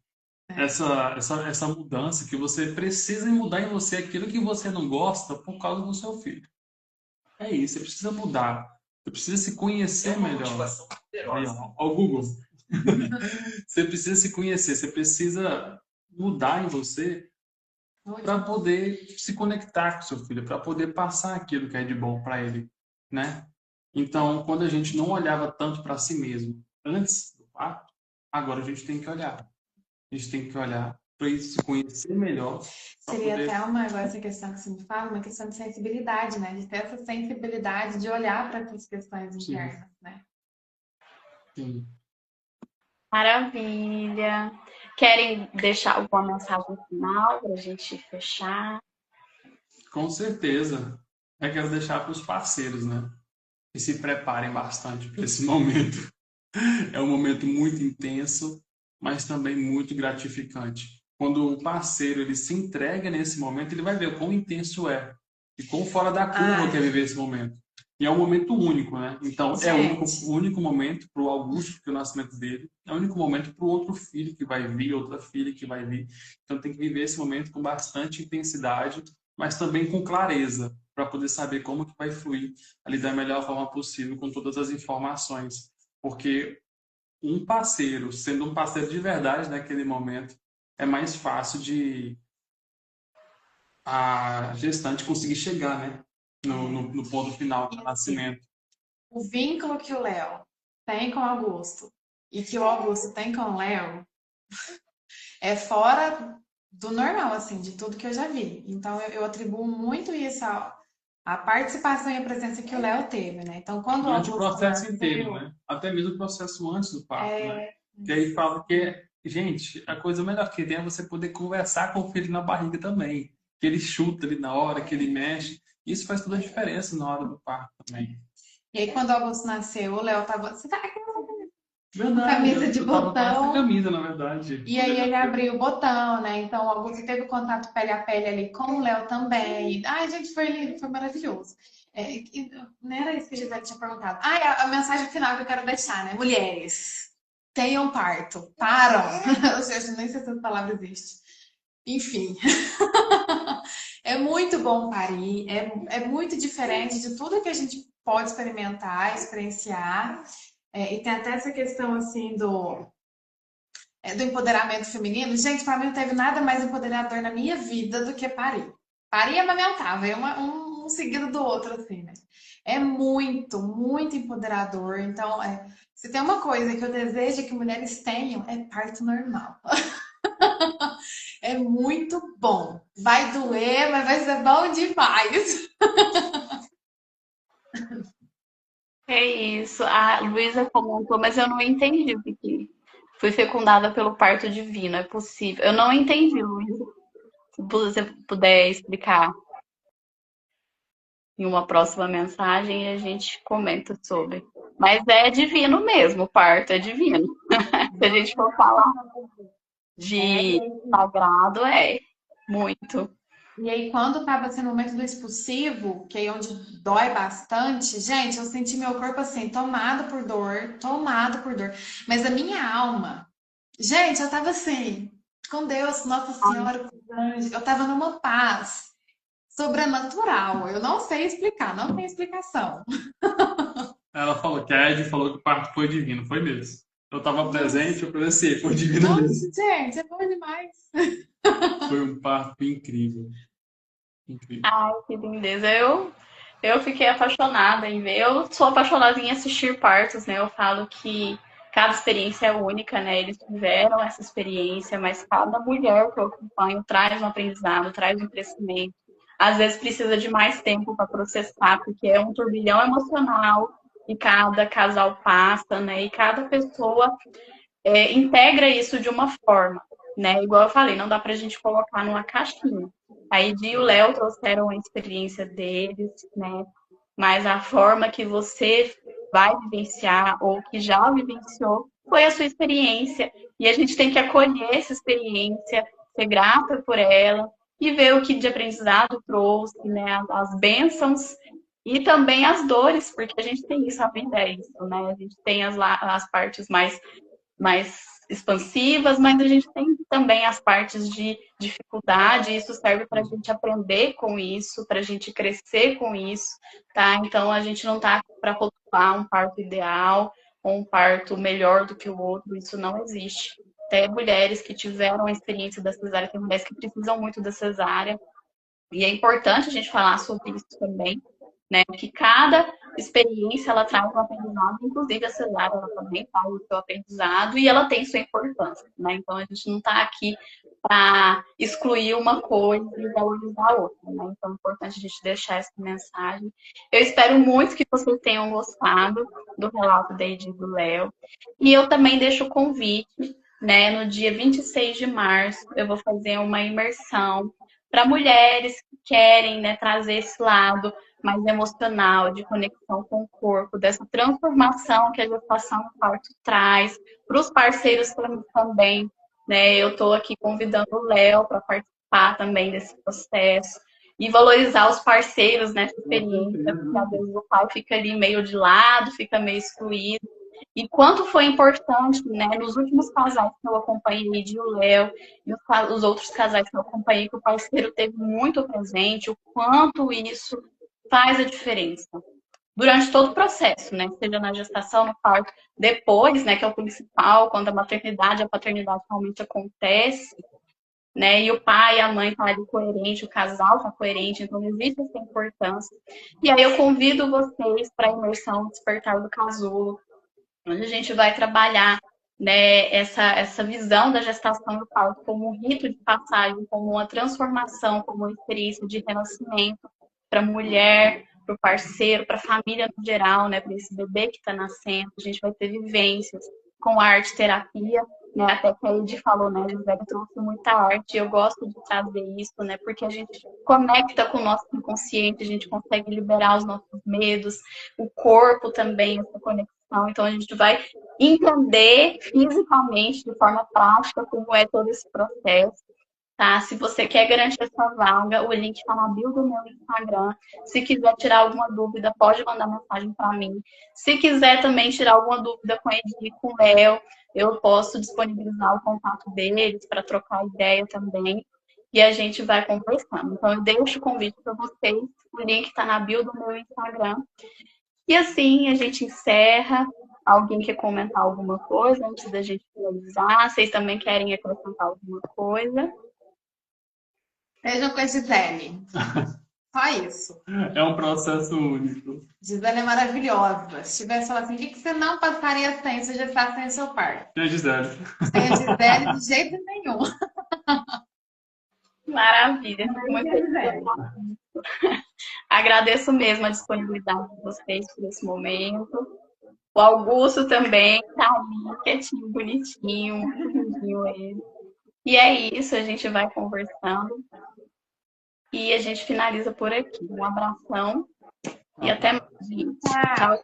essa mudança que você precisa mudar em você aquilo que você não gosta por causa do seu filho. É isso, você precisa mudar. Você precisa se conhecer melhor. Aí, ó, o Google. Você precisa se conhecer, você precisa mudar em você para poder se conectar com seu filho, para poder passar aquilo que é de bom para ele, né? Então, quando a gente não olhava tanto para si mesmo antes do parto, agora a gente tem que olhar. A gente tem que olhar para se conhecer melhor. Seria até agora essa questão que você me fala, uma questão de sensibilidade, né? De ter essa sensibilidade de olhar para essas questões internas, né? Sim. Maravilha. Querem deixar alguma mensagem final para a gente fechar? Com certeza. Eu quero deixar para os parceiros, né? Que se preparem bastante para esse momento. É um momento muito intenso, mas também muito gratificante. Quando o parceiro ele se entrega nesse momento, ele vai ver o quão intenso é e quão fora da curva que é viver esse momento. E é um momento único, né? Então, é o único momento para o Augusto, porque o nascimento dele, é o único momento para o outro filho que vai vir, outra filha que vai vir. Então, tem que viver esse momento com bastante intensidade, mas também com clareza, para poder saber como que vai fluir ali da melhor forma possível com todas as informações. Porque um parceiro, sendo um parceiro de verdade naquele momento, é mais fácil de a gestante conseguir chegar, né? No ponto final do nascimento. O vínculo que o Léo tem com o Augusto e que o Augusto tem com o Léo é fora do normal, assim, de tudo que eu já vi. Então, eu atribuo muito isso à participação e à presença que o Léo teve, né? Então, quando durante o o Augusto processo nasceu, inteiro, né? Até mesmo o processo antes do parto, né? Que aí fala que, gente, a coisa melhor que tem é você poder conversar com o filho na barriga também. Que ele chuta ali na hora, que ele mexe. Isso faz toda a diferença na hora do parto também. E aí, quando o Augusto nasceu, o Léo tava. Você tá com Verdade, camisa de eu tava com essa botão. camisa, na verdade. E aí ele abriu o botão, né? Então o Augusto teve contato pele a pele ali com o Léo também. Ai, gente, foi lindo, foi maravilhoso. Não era isso que a Gisele tinha perguntado. Ah, a mensagem final que eu quero deixar, né? Mulheres, tenham parto. Param. Eu nem sei se essa palavra existe. Enfim. É muito bom parir, é muito diferente de tudo que a gente pode experimentar, experienciar. E tem até essa questão assim do empoderamento feminino. Gente, para mim não teve nada mais empoderador na minha vida do que parir. Parir e amamentar, veio um seguido do outro, assim, né? É muito, muito empoderador. Então, se tem uma coisa que eu desejo que mulheres tenham, é parto normal. É muito bom. Vai doer, mas vai ser bom demais. É isso. A Luísa comentou, mas eu não entendi o que fui fecundada pelo parto divino. É possível. Eu não entendi, Luísa. Se você puder explicar em uma próxima mensagem, a gente comenta sobre. Mas é divino mesmo, o parto é divino. Se a gente for falar de sagrado, é muito. E aí, quando estava sendo o momento do expulsivo, que é onde dói bastante, gente, eu senti meu corpo assim, tomado por dor, tomado por dor. Mas a minha alma, gente, eu tava assim, com Deus, com Nossa Senhora, com os anjos, eu tava numa paz sobrenatural. Eu não sei explicar, não tem explicação. Ela falou que a Ed falou que o parto foi divino, foi mesmo. Eu estava presente, eu presenciei, foi divino Nossa, mesmo. gente, é bom demais. Foi um parto incrível. Incrível. Ai, que lindeza. Eu fiquei apaixonada em ver. Eu sou apaixonada em assistir partos, né? Eu falo que cada experiência é única, né? Eles tiveram essa experiência, mas cada mulher que eu acompanho traz um aprendizado, traz um crescimento. Às vezes precisa de mais tempo para processar, porque é um turbilhão emocional e cada casal passa, né? E cada pessoa integra isso de uma forma, né? Igual eu falei, não dá pra gente colocar numa caixinha. Aí Di e o Léo trouxeram a experiência deles, né? Mas a forma que você vai vivenciar ou que já vivenciou foi a sua experiência. E a gente tem que acolher essa experiência, ser grata por ela e ver o que de aprendizado trouxe, né? As bênçãos E também as dores, porque a gente tem isso, a vida é isso, né? A gente tem as partes mais expansivas, mas a gente tem também as partes de dificuldade, e isso serve para a gente aprender com isso, para a gente crescer com isso, tá? Então a gente não tá para rotular um parto ideal ou um parto melhor do que o outro, isso não existe. Até mulheres que tiveram a experiência da cesárea, tem mulheres que precisam muito da cesárea, e é importante a gente falar sobre isso também, né? Que cada experiência ela traz um aprendizado, inclusive a cesárea ela também traz o seu aprendizado e ela tem sua importância, né? Então a gente não está aqui para excluir uma coisa e valorizar a outra, né? Então é importante a gente deixar essa mensagem. Eu espero muito que vocês tenham gostado do relato da Edi e do Léo. E eu também deixo o convite, né? No dia 26 de março, eu vou fazer uma imersão para mulheres que querem, né, trazer esse lado mais emocional, de conexão com o corpo, dessa transformação que a gestação do parto traz, para os parceiros também, né? Eu estou aqui convidando o Léo para participar também desse processo e valorizar os parceiros nessa experiência, porque às vezes o pai fica ali meio de lado, fica meio excluído. E quanto foi importante, né, nos últimos casais que eu acompanhei, de o Léo e os outros casais que eu acompanhei, que o parceiro teve muito presente, o quanto isso faz a diferença durante todo o processo, né? Seja na gestação, no parto, depois, né? Que é o principal, quando a maternidade, a paternidade realmente acontece, né? E o pai e a mãe estão ali coerente, o casal está coerente, então existe essa importância. E aí eu convido vocês para a imersão Despertar do Casulo, onde a gente vai trabalhar, né, essa visão da gestação do parto como um rito de passagem, como uma transformação, como uma experiência de renascimento para a mulher, para o parceiro, para a família no geral, né, para esse bebê que está nascendo. A gente vai ter vivências com arte terapia, né, até que a Edi falou, né, a Gisele trouxe muita arte, e eu gosto de trazer isso, né, porque a gente conecta com o nosso inconsciente, a gente consegue liberar os nossos medos, o corpo também, essa conexão. Então a gente vai entender fisicamente, de forma prática, como é todo esse processo. Tá? Se você quer garantir essa vaga, o link está na bio do meu Instagram. Se quiser tirar alguma dúvida, pode mandar mensagem para mim. Se quiser também tirar alguma dúvida com a Edi e com o Léo, eu posso disponibilizar o contato deles para trocar ideia também. E a gente vai conversando. Então, eu deixo o convite para vocês. O link está na bio do meu Instagram. E assim a gente encerra. Alguém quer comentar alguma coisa antes da gente finalizar? Vocês também querem acrescentar alguma coisa? Vejam com a Gisele. Só isso. É um processo único. Gisele é maravilhosa. Se tivesse falado assim, o que você não passaria sem se já está sem o seu parto? E a Gisele? Sem a Gisele, de jeito nenhum. Maravilha. Muito agradeço mesmo a disponibilidade de vocês por esse momento. O Augusto também tá ali, quietinho, bonitinho, muito lindinho ele. E é isso, a gente vai conversando. E a gente finaliza por aqui. Um abração e até mais, gente. Tchau.